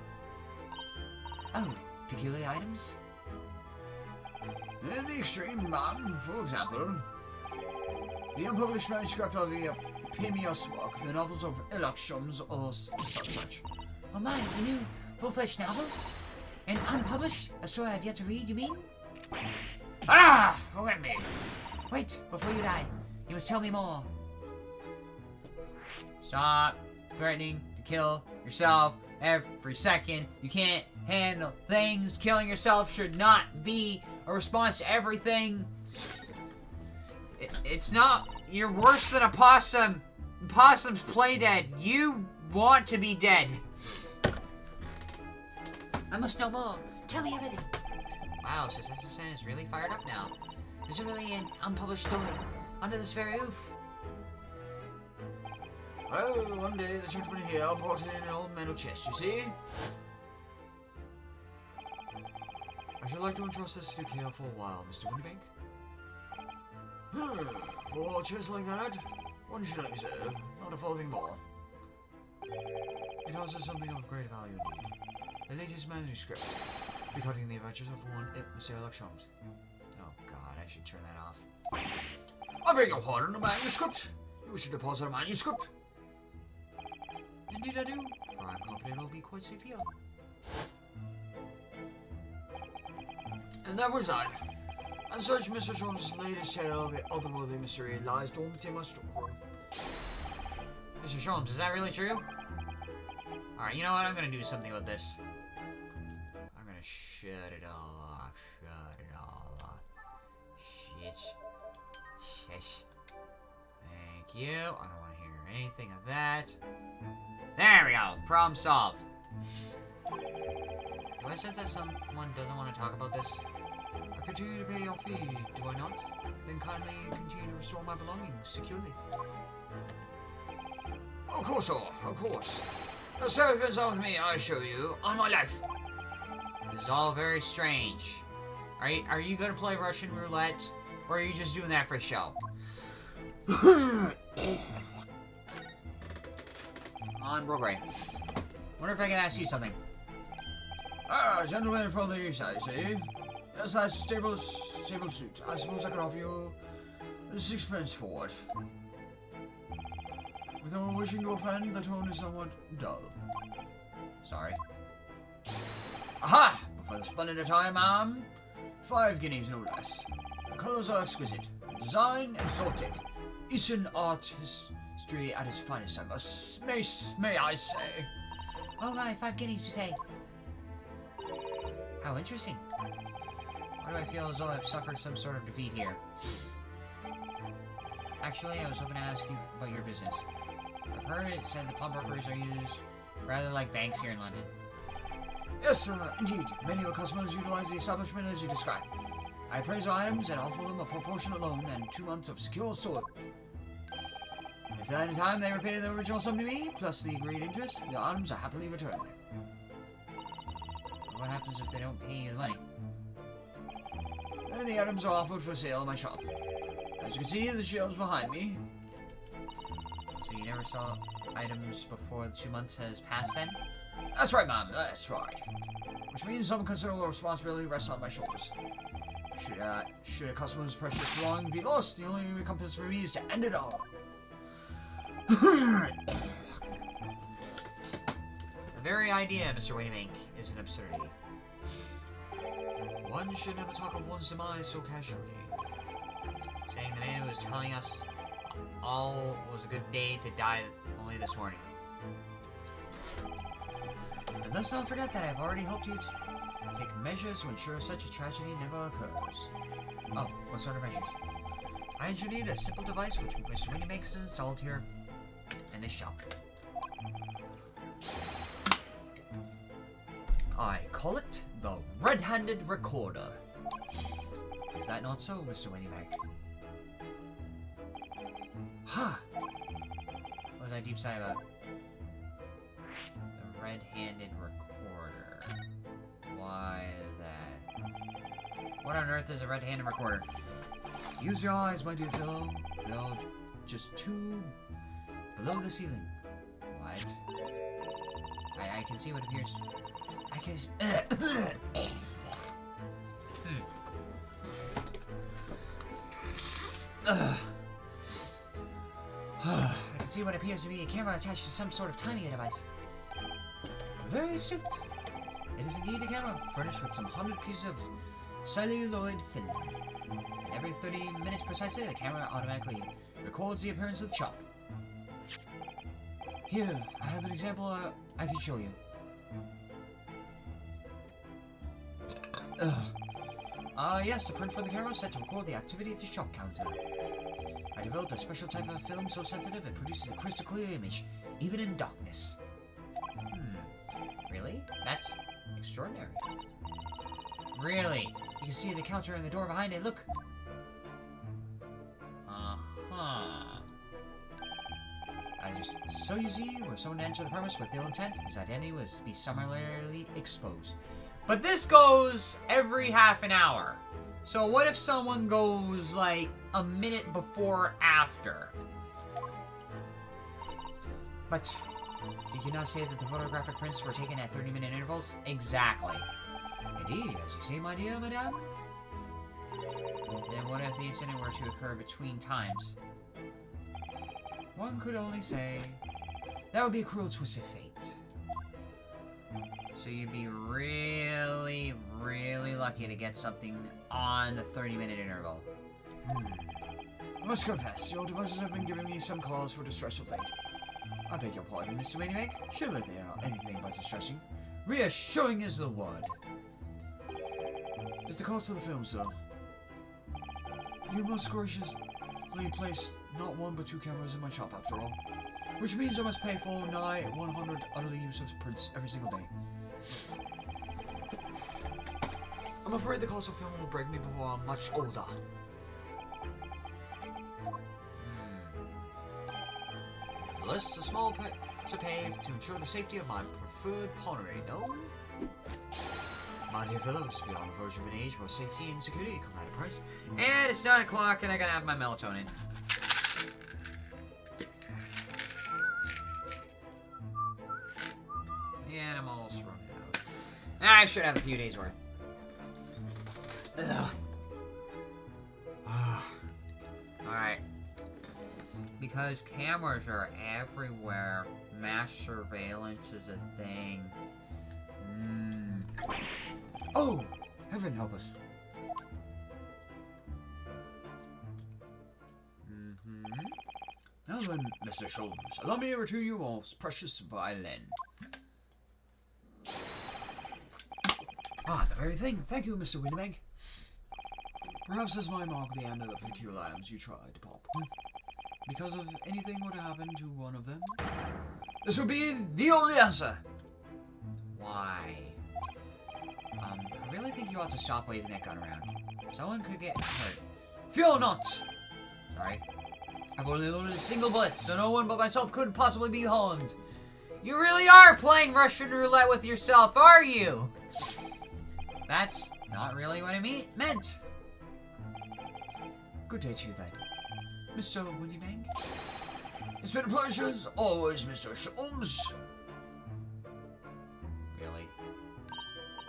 Oh, peculiar items? In the extreme, ma'am, for example, the unpublished manuscript of the Pemios book, the novels of Herlock Sholmes, or such. Oh my, the new full-fledged novel? And unpublished? A story I've yet to read, you mean? Forget me. Wait, before you die, you must tell me more. Stop threatening to kill yourself every second. You can't handle things. Killing yourself should not be a response to everything. It's not. You're worse than a possum. Possums play dead. You want to be dead. I must know more. Tell me everything. Wow, so Sen is really fired up now. Is it really an unpublished story under this very roof? Well, one day the gentleman here brought in an old metal chest, you see? I should like to entrust this to care for a while, Mr. Windybank. For a chest like that? 1 shilling, sir. Not a farthing more. It houses something of great value indeed. The latest manuscript, recording the adventures of one Mr. Herlock Sholmes. Oh god, I should turn that off. I beg your pardon, a manuscript? You should deposit a manuscript. Indeed I do, for I'm confident it'll be quite safe here. And that was that. And such Mr. Sholmes' latest tale of the otherworldly mystery lies dormant in my storeroom. Mr. Sholmes, is that really true? Alright, you know what? I'm gonna do something about this. I'm gonna shut it all off. Shut it all off. Shish. Thank you. I don't want to hear anything of that. There we go. Problem solved. Do I sense that someone doesn't want to talk about this? I continue to pay your fee, do I not? Then kindly continue to restore my belongings securely. Of course, sir. Of course. The servants of me, I assure you, on my life. This is all very strange. Are you gonna play Russian roulette, or are you just doing that for show? On Broadway. Wonder if I can ask you something. Gentlemen from the east side, see? Yes, that's stable suit. I suppose I could offer you 6 pence for it. Without wishing to offend, the tone is somewhat dull. Sorry. Aha! But for the splendid attire, ma'am, 5 guineas no less. The colours are exquisite. The design exotic. Eastern art history at its finest, I must, may I say. Oh my, 5 guineas, you say? How interesting. I Why do I feel as though I've suffered some sort of defeat here? Actually, I was hoping to ask you about your business. I've heard it said the pawnbrokers are used rather like banks here in London. Yes, indeed. Many of our customers utilize the establishment as you described. I appraise our items and offer them a proportionate loan and 2 months of secure storage. If at any time they repay the original sum to me, plus the agreed interest, the items are happily returned. What happens if they don't pay you the money? And the items are offered for sale in my shop. As you can see, the shelves behind me. So you never saw items before the 2 months has passed then? That's right, ma'am. That's right. Which means some considerable responsibility rests on my shoulders. Should a customer's precious belongings be lost, the only recompense for me is to end it all. The very idea, Mr. Winniebank, is an absurdity. One should never talk of one's demise so casually. Saying the man who was telling us all was a good day to die only this morning. And let's not forget that I've already helped you take measures to ensure such a tragedy never occurs. Oh, what sort of measures? I engineered a simple device which Mr. Winniebank has installed here in this shop. I call it the Red-Handed Recorder. Is that not so, Mr. Winniebank? Huh. What was that deep sigh about? The Red-Handed Recorder. Why is that? What on earth is a Red-Handed Recorder? Use your eyes, my dear fellow. They are just two below the ceiling. What? I can see what appears. I can. I can see what appears to be a camera attached to some sort of timing device. Very astute. It is indeed a camera, furnished with some 100 pieces of celluloid film. And every 30 minutes precisely, the camera automatically records the appearance of the shop. Here, I have an example I can show you. Yes, a print for the camera set to record the activity at the shop counter. I developed a special type of film so sensitive it produces a crystal clear image, even in darkness. Really? That's extraordinary. Really? You can see the counter and the door behind it, look! So you see, were someone to enter the premise with ill intent, his identity was to be summarily exposed. But this goes every half an hour. So what if someone goes like a minute before or after? But you cannot say that the photographic prints were taken at 30-minute intervals? Exactly. Indeed, as you say, my dear madame. Then what if the incident were to occur between times? One could only say that would be a cruel twist of fate. So you'd be really, really lucky to get something on the 30-minute interval. I must confess, your devices have been giving me some cause for distress of late. I beg your pardon, Mr. Winniebank. Surely they are anything but distressing. Reassuring is the word. It's the cost of the film, sir. You most graciously placed not one but 2 cameras in my shop, after all. Which means I must pay for nigh 100 utterly useless prints every single day. I'm afraid the cost of film will break me before I'm much older. Nevertheless, a small price to pay to ensure the safety of my preferred pawnery, no? My dear fellows, we are on the verge of an age where safety and security come at a price. And it's 9 o'clock and I gotta have my melatonin. And I'm almost run out. I should have a few days worth. Alright. Because cameras are everywhere, mass surveillance is a thing. Oh! Heaven help us. Now then, Mr. Sholmes, allow me to return you your precious violin. Ah, the very thing. Thank you, Mr. Winniebank. Perhaps as my mark the end of the particular items you tried to pop. Because if anything were to happen to one of them, this would be the only answer. Why? I really think you ought to stop waving that gun around. Someone could get hurt. Fear not! Sorry. I've only loaded a single bullet, so no one but myself could possibly be harmed. You really are playing Russian roulette with yourself, are you? That's not really what I meant. Good day to you then, Mr. Windybank. It's been a pleasure as always, Mr. Sholmes. Really?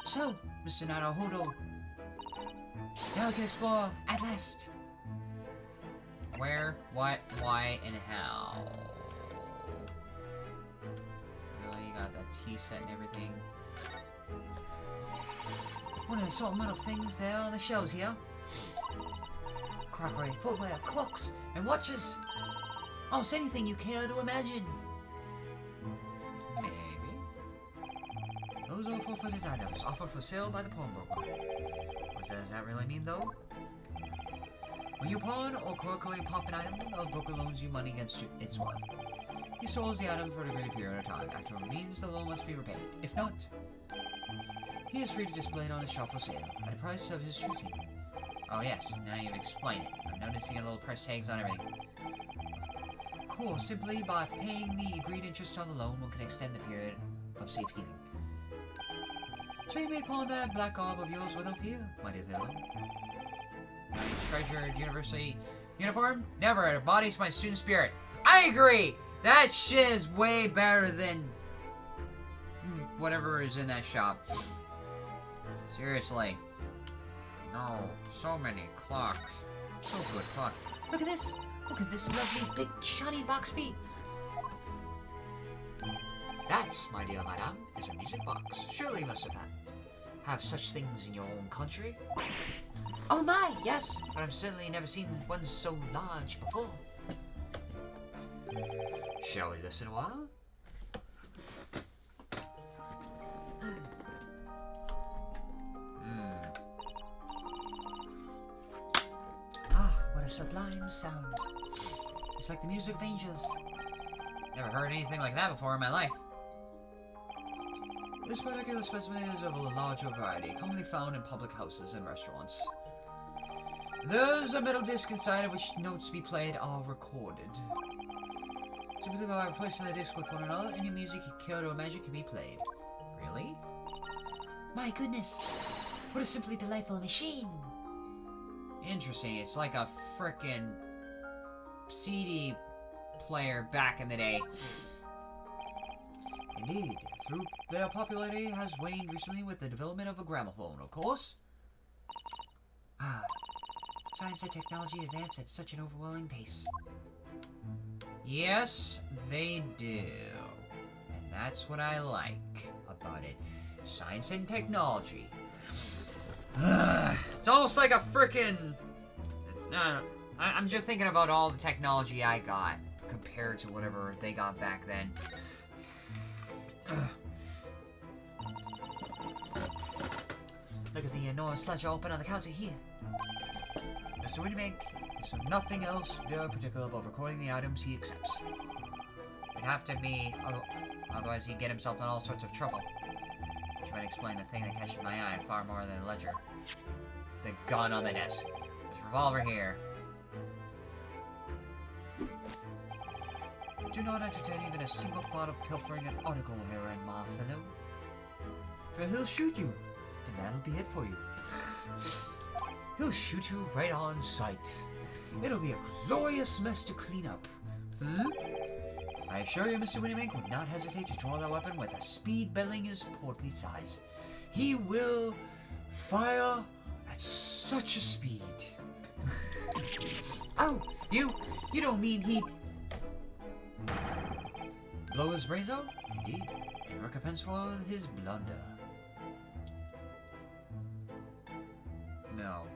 So, Mr. Naruhodo, now we can explore at last. Where, what, why, and how? Really, you got that tea set and everything. What an assortment of things there on the shelves here. Crockery, footwear, clocks, and watches. Almost anything you care to imagine. Maybe. Those are forfeited items offered for sale by the pawnbroker. What does that really mean, though? When you pawn or quickly pop an item, the broker loans you money against its worth. He stores the item for a agreed period of time. After it means the loan must be repaid. If not, he is free to display it on his shop for sale at a price of his choosing. Oh yes, now you've explained it. I'm noticing a little price tags on everything. Of course, simply by paying the agreed interest on the loan, one can extend the period of safekeeping. So you may pawn that black garb of yours without fear, my dear fellow. My treasured university uniform? Never. It embodies my student spirit. I agree! That shit is way better than whatever is in that shop. Seriously. No, so many clocks. So good clock. Look at this! What could this lovely big shiny box be? That, my dear madame, is a music box. Surely you must have such things in your own country. Oh my, yes! But I've certainly never seen one so large before. Shall we listen a while? Ah, what a sublime sound. It's like the music of angels. Never heard anything like that before in my life. This particular specimen is of a larger variety, commonly found in public houses and restaurants. There's a metal disc inside of which notes to be played are recorded. Simply by replacing the disc with one another, any music you care to imagine can be played. Really? My goodness! What a simply delightful machine! Interesting, it's like a frickin' CD player back in the day. Indeed, through their popularity has waned recently with the development of a gramophone, of course. Ah, science and technology advance at such an overwhelming pace. Yes, they do. And that's what I like about it. Science and technology. It's almost like a frickin'... I'm just thinking about all the technology I got compared to whatever they got back then. Look at the enormous ledger open on the counter here. Mr. Windybank is nothing else very particular about recording the items he accepts. It'd have to be, otherwise he'd get himself in all sorts of trouble. Which might explain the thing that catches my eye far more than the ledger. The gun on the desk. This revolver here. Do not entertain even a single thought of pilfering an article herein, my fellow. For he'll shoot you, and that'll be it for you. He'll shoot you right on sight. It'll be a glorious mess to clean up. I assure you, Mr. Windybank would not hesitate to draw that weapon with a speed belling his portly size. He will fire at such a speed. Oh, you don't mean he'd blow his brains out? Indeed, in recompense for his blunder. No.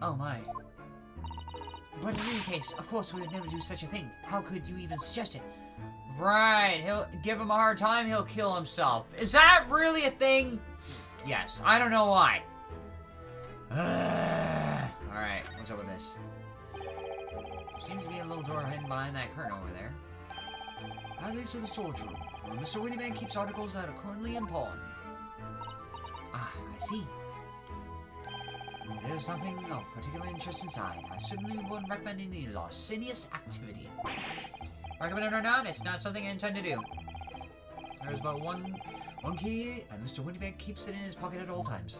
Oh my. But in any case, of course we would never do such a thing. How could you even suggest it? Right, he'll give him a hard time, he'll kill himself. Is that really a thing? Yes, I don't know why. Alright, what's up with this? Seems to be a little door hidden behind that curtain over there. That leads to the storage room, where Mr. Windybank keeps articles that are currently in pawn. Ah, I see. There's nothing of particular interest inside. I certainly wouldn't recommend any lascivious activity. Recommend it or not, it's not something I intend to do. There's but one key, and Mr. Windybank keeps it in his pocket at all times.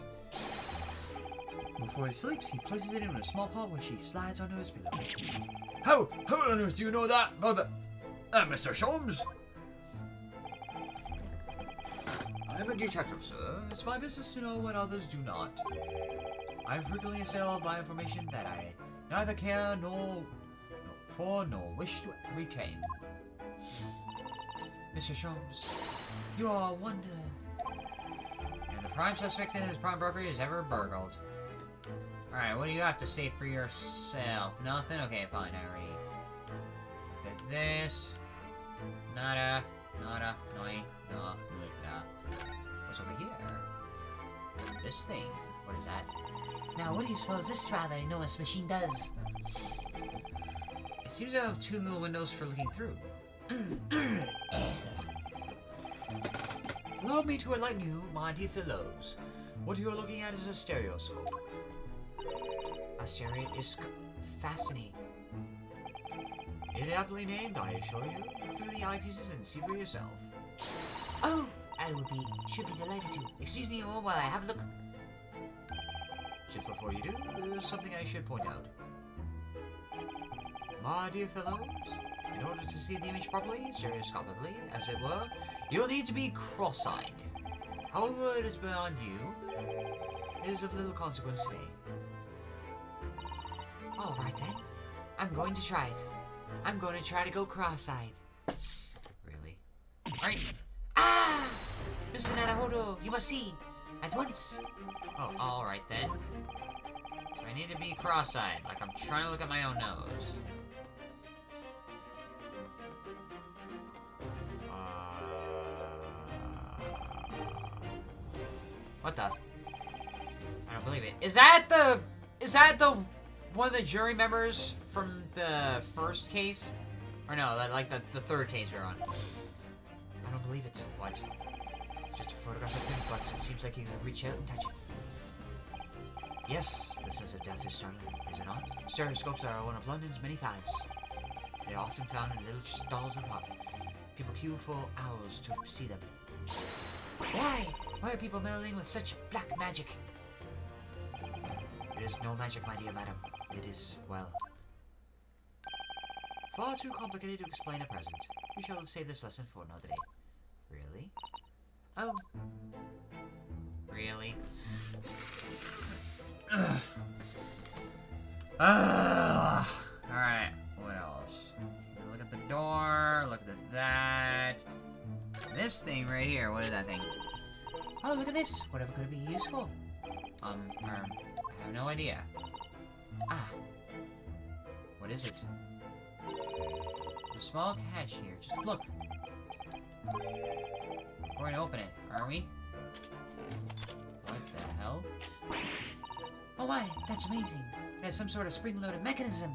Before he sleeps, he places it in a small pot which he slides onto his pillow. How on earth do you know that, brother? Mr. Sholmes? I'm a detective, sir. It's my business to know what others do not. I'm frequently assailed by information that I neither care nor wish to retain. Mr. Sholmes, you are a wonder. And the prime suspect in this prime broker is ever burgled. Alright, what do you have to say for yourself? Nothing? Okay, fine, I already looked at this. Nada, noi, no, what's over here? This thing. What is that? Now, what do you suppose this rather enormous machine does? It seems to have two little windows for looking through. Allow me to enlighten you, my dear fellows. What you are looking at is a stereoscope. A stereo is fascinating. Inaptly named, I assure you. Look through the eyepieces and see for yourself. Oh, I should be delighted to. Excuse me a moment while I have a look. Just before you do, there's something I should point out. My dear fellows, in order to see the image properly, stereoscopically, as it were, you'll need to be cross-eyed. However, it is beyond you. It is of little consequence today. All right then. I'm going to try it. I'm going to try to go cross-eyed. Really? Alright. Ah! Mr. Naruhodo, you must see. At once. Oh, alright then. So I need to be cross-eyed, like I'm trying to look at my own nose. What the? I don't believe it. Is that the one of the jury members from the first case? Or no, like the third case we're on. I don't believe it. What? Just a photograph of him, but it seems like you can reach out and touch it. Yes, this is a death is startling, is it not? Stereoscopes are one of London's many finds. They are often found in little stalls in the park. People queue for hours to see them. Why? Why are people meddling with such black magic? It is no magic, my dear madam. It is, well, far too complicated to explain at present. We shall save this lesson for another day. Really? Oh. Really? Alright, what else? Look at the door, look at that. This thing right here, what is that thing? Oh, look at this. Whatever could it be used for? I have no idea. Ah. What is it? There's a small catch here. Just look. We're going to open it, are we? What the hell? Oh my, that's amazing. It has some sort of spring-loaded mechanism.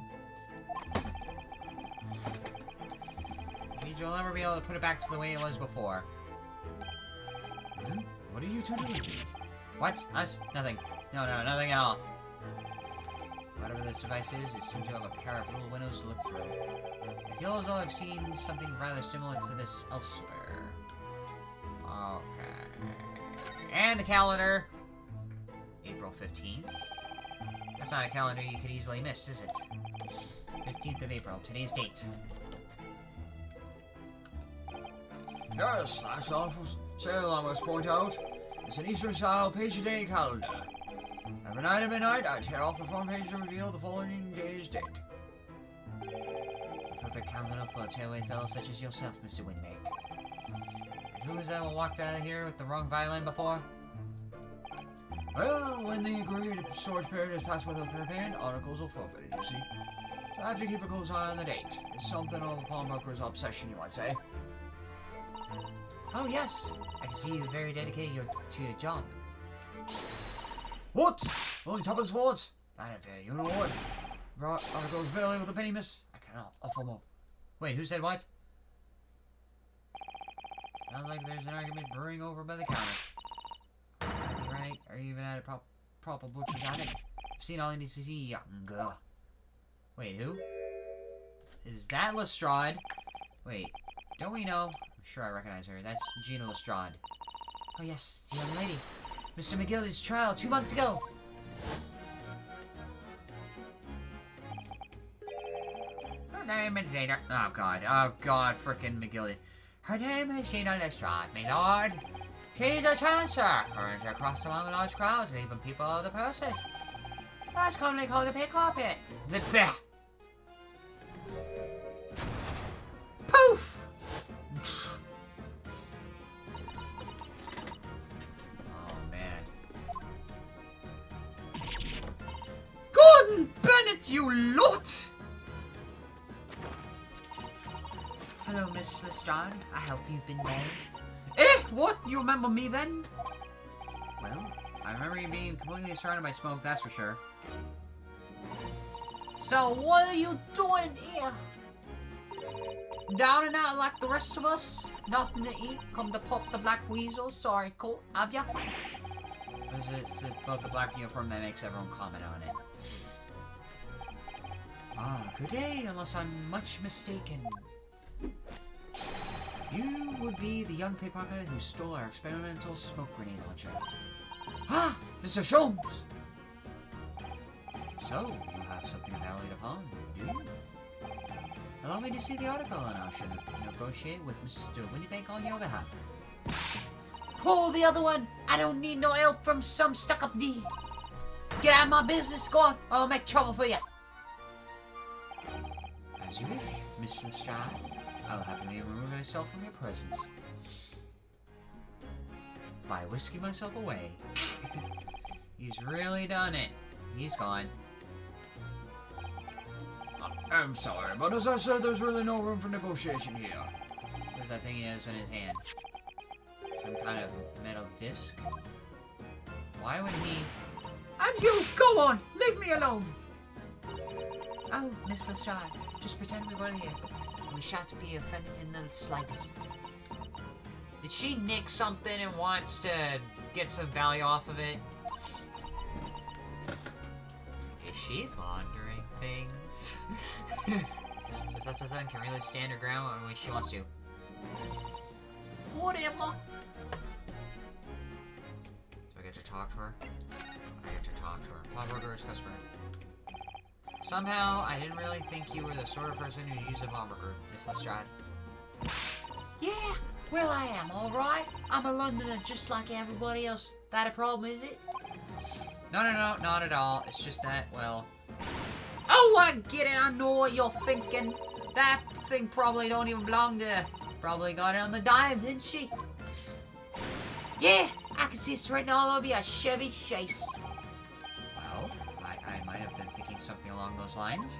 Means you'll never be able to put it back to the way it was before. Hmm? What are you two doing? What? Us? Nothing. No, nothing at all. Whatever this device is, it seems to have a pair of little windows to look through. I feel as though I've seen something rather similar to this elsewhere. Okay. And the calendar! April 15th. That's not a calendar you could easily miss, is it? 15th of April, today's date. Yes, that's all for sale, I must point out. It's an Eastern-style page-a-day calendar. Every night at midnight, I tear off the front page to reveal the following day's date. A perfect calendar for a tearaway fellow such as yourself, Mr. Windybank. And who was that one walked out of here with the wrong violin before? Well, when the agreed storage period is passed without payment, articles are forfeited, you see. So I have to keep a close eye on the date. It's something of a pawnbroker's obsession, you might say. Oh yes, I can see you're very dedicated to your job. What? Only tuppence forwards? That ain't fair, you know what? Right, I goes barely with a penny, miss. I cannot offer more. Wait, who said what? Sounds like there's an argument brewing over by the counter. Might be right, or even at a proper butcher's attic. I've seen all I need to see, young girl. Wait, who? Is that Lestrade? Wait, don't we know? I'm sure I recognize her. That's Gina Lestrade. Oh yes, the young lady. Mr. McGilly's trial 2 months ago. Her name is Gina. Oh god, frickin' McGilly. Her name is Gina Lestrade, my lord. She's a chancer. Turns across among large crowds, leaving people of the purses. That's commonly called a pickpocket. The poof! Oh man. Gordon Bennett, you lot! Hello, Miss Lestrade. I hope you've been well. Eh, what? You remember me then? Well, I remember you being completely surrounded by smoke, that's for sure. So what are you doing here? Down and out like the rest of us? Nothing to eat? Come to pop the black weasel? Sorry, coat, have ya? It's about the black uniform that makes everyone comment on it. Ah, good day, unless I'm much mistaken. You would be the young pickpocket who stole our experimental smoke grenade launcher. Ah, Mr. Sholmes! So, you have something valid upon, do you? Allow me to see the article and I should negotiate with Mr. Windybank on your behalf. Pull the other one! I don't need no help from some stuck-up D! Get out of my business, go on, or I'll make trouble for you! As you wish, Miss Lestrade. I'll happily remove myself from your presence. By whisking myself away. He's really done it. He's gone. I'm sorry, but as I said, there's really no room for negotiation here. What's that thing he has in his hand? Some kind of metal disc? Why would he... And you, go on! Leave me alone! Oh, Miss Lestrade, just pretend we were here. We shan't be offended in the slightest. Did she nick something and wants to get some value off of it? Is she laundering things? So that's something can really stand her ground when she wants to. Whatever. So I get to talk to her. I get to talk to her. Pawnbroker's customer. Somehow, I didn't really think you were the sort of person who'd use a pawnbroker, Miss Lestrade. Yeah, well I am, alright. I'm a Londoner just like everybody else. That a problem, is it? No, not at all. It's just that, well... Oh, I get it, I know what you're thinking. That thing probably don't even belong to... Probably got it on the dime, didn't she? Yeah, I can see it's written all over your Chevy Chase. Well, I might have been thinking something along those lines.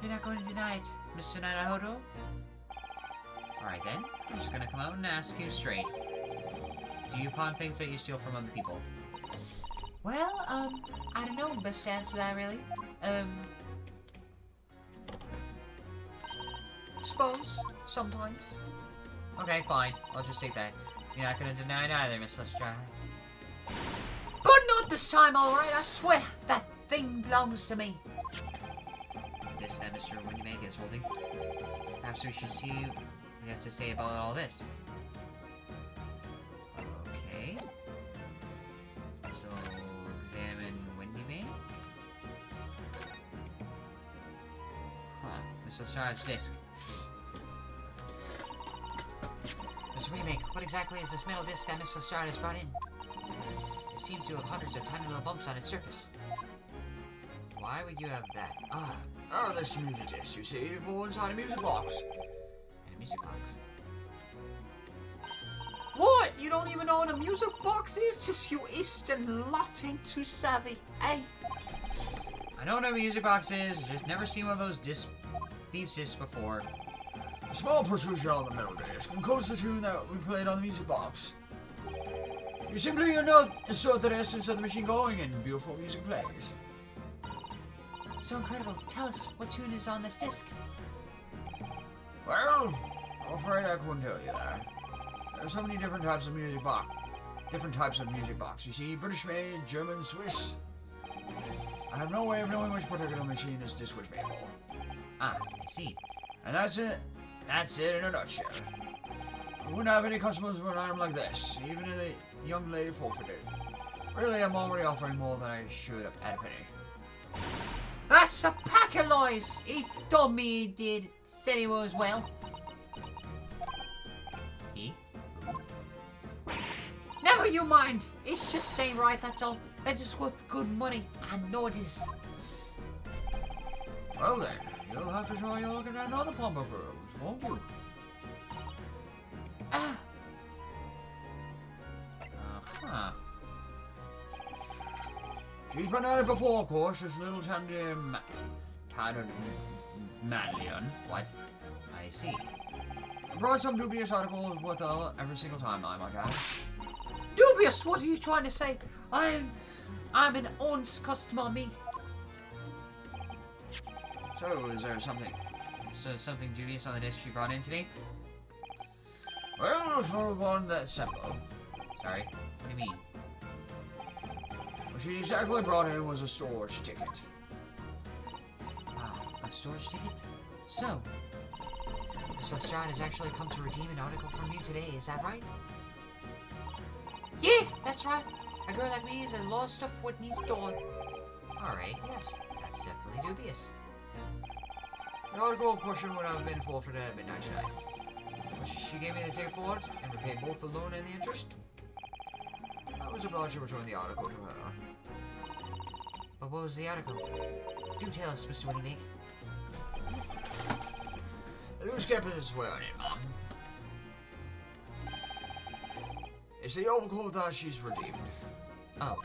You're not going to deny it, Mr. Nanahodo? Alright then, I'm just gonna come out and ask you straight. Do you pawn things that you steal from other people? Well, I don't know best to answer that, really. Suppose, sometimes. Okay, fine. I'll just take that. You're not gonna deny it either, Miss Lestrade. But not this time, alright, I swear. That thing belongs to me. This that Mr. Windybank is holding. Perhaps we should see what you have to say about all this. Okay. So, examine Windybank. Huh. Miss Lestrade's disc. Mr. Remake, what exactly is this metal disc that Miss Lestrade has brought in? It seems to have hundreds of tiny little bumps on its surface. Why would you have that? Oh, this music disc, you see, for inside a music box. In a music box. What? You don't even know what a music box is? Just you Eastern lot ain't too savvy, eh? I know what a music box is, I've just never seen one of those these discs before. A small protrusion on the metal disc encodes the tune that we played on the music box. You simply insert the essence of the machine going and beautiful music plays. So incredible. Tell us, what tune is on this disc? Well, I'm afraid I couldn't tell you that. There are so many different types of music box. You see, British made, German, Swiss. I have no way of knowing which particular machine this disc was made for. Ah, I see. And that's it. That's it in a nutshell. I wouldn't have any customers for an item like this, even if the young lady forfeited. Really, I'm already offering more than I should at a penny. That's a pack of lies! He told me he did. Said he was well. He? Never you mind! It just ain't right, that's all. It's just worth good money. I know it is. Well then, you'll have to try your luck at another pumper girls, won't you? Ah! Huh. She's been at it before, of course, this little Manlion. What? I see. I brought some dubious articles with her every single time, I might add. Dubious, what are you trying to say? I'm an honest customer, me. So, is there something? So something dubious on the disc you brought in today? Well, for one that's simple. Sorry. What do you mean? What she exactly brought in was a storage ticket. Ah, a storage ticket? So, Miss Lestrade has actually come to redeem an article from you today, is that right? Yeah, that's right. A girl like me is a lost of what needs done. Alright, yes. That's definitely dubious. The article in question would have been forfeited at midnight tonight. She gave me the ticket for it and repaid both the loan and the interest. I was obliged to return the article to her. But what was the article? Do tell us, Mr. Winnymake. The newspaper is wearing it, Mum. It's the overcoat that she's redeemed. Oh.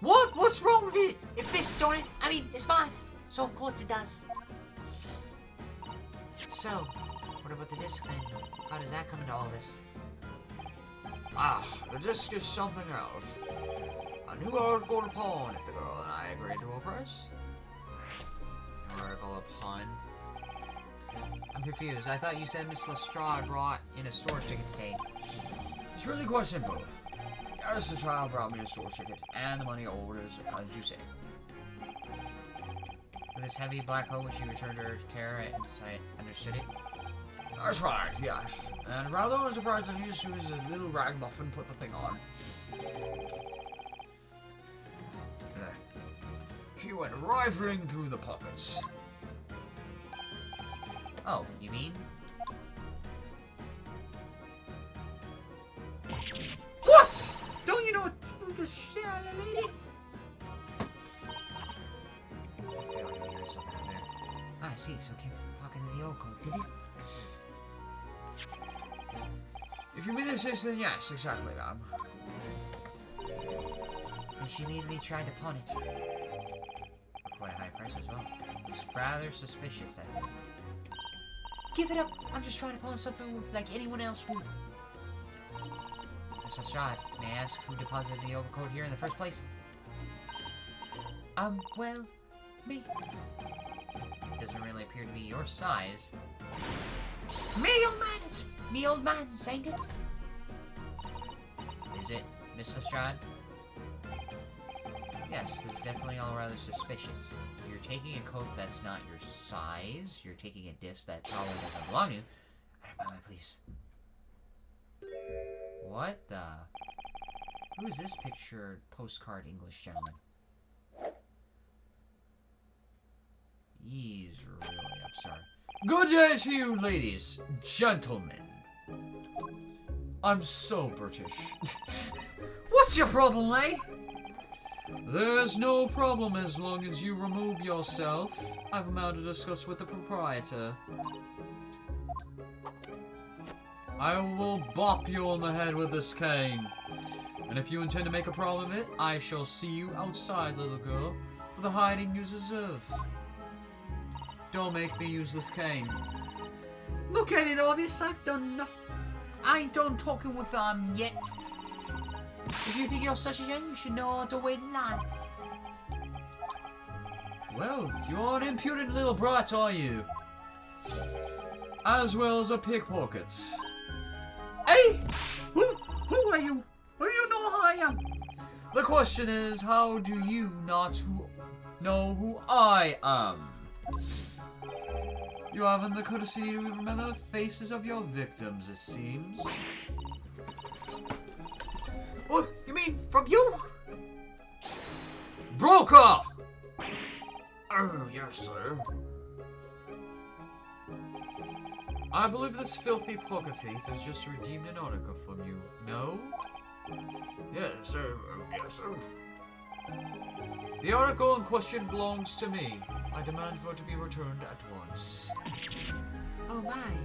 What? What's wrong with it? It fits on it. I mean, it's mine. So of course it does. So, what about the disc then? How does that come into all this? Ah, the disc is something else. A new article to pawn if the girl and I agree to a price. An article upon. I'm confused. I thought you said Miss Lestrade brought in a storage ticket today. It's really quite simple. Yes, the child brought me a storage ticket, and the money owed as you say. With this heavy black coat which you returned to her care, as I understood it. That's right, yes. And rather than surprised that she was a little ragamuffin put the thing on. She went rifling through the pockets. Oh, you mean? What? Don't you know what the shit out of the lady? I feel like I'm hearing something out there. Ah, I see. So it came from the pocket of the old coat, did it? If you mean this, then yes, exactly, ma'am. And she immediately tried to pawn it. For quite a high price as well. It's rather suspicious, I think. Give it up. I'm just trying to pawn something like anyone else would. Miss Lestrade, may I ask who deposited the overcoat here in the first place? Well, me. It doesn't really appear to be your size. Me, old man. It's me, old man, ain't it? Is it, Miss Lestrade? Yes, this is definitely all rather suspicious. You're taking a coat that's not your size. You're taking a disc that probably doesn't belong to you. Out of my way, please. What the? Who is this pictured postcard English gentleman? He's really upstart. Good day to you, ladies, gentlemen. I'm so British. What's your problem, eh? There's no problem as long as you remove yourself. I've a matter to discuss with the proprietor. I will bop you on the head with this cane. And if you intend to make a problem of it, I shall see you outside, little girl, for the hiding you deserve. Don't make me use this cane. Look at it, obvious. I ain't done talking with yet. If you think you're such a gem, you should know how to wait in line. Well, you're an impudent little brat, are you? As well as a pickpocket. Hey! Who are you? Who do you know who I am? The question is, how do you not know who I am? You haven't the courtesy to remember the faces of your victims, it seems. What? You mean from you? Broker! Oh, yes, sir. I believe this filthy poker thief has just redeemed an article from you. No? Yes, sir. Yes, sir. The article in question belongs to me. I demand for it to be returned at once. Oh, my.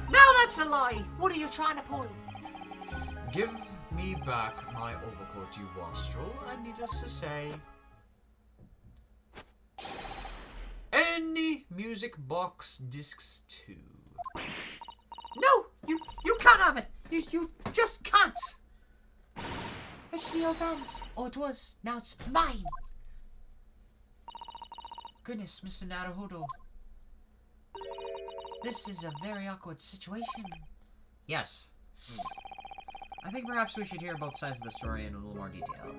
No, that's a lie. What are you trying to pull? Give me back my overcoat, you wastrel, and needless to say, any music box discs too. No, you can't have it. You just can't. It's the old man's. Oh, it was. Now it's mine. Goodness, Mr. Naruhodo. This is a very awkward situation. Yes. I think perhaps we should hear both sides of the story in a little more detail.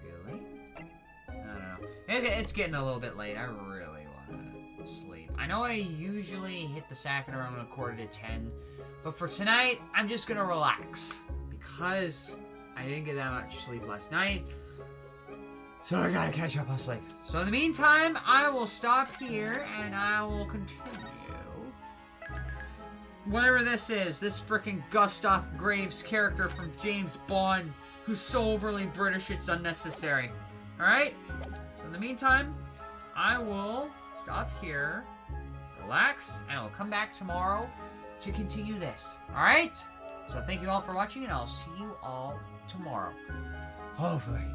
Really? I don't know. It's getting a little bit late. I really want to sleep. I know I usually hit the sack at around 9:45, but for tonight, I'm just going to relax. Because I didn't get that much sleep last night. So I gotta catch up on sleep. So in the meantime, I will stop here and I will continue. Whatever this is, this freaking Gustav Graves character from James Bond, who's so overly British it's unnecessary. Alright? So in the meantime, I will stop here, relax, and I'll come back tomorrow to continue this. Alright? So thank you all for watching, and I'll see you all tomorrow. Hopefully.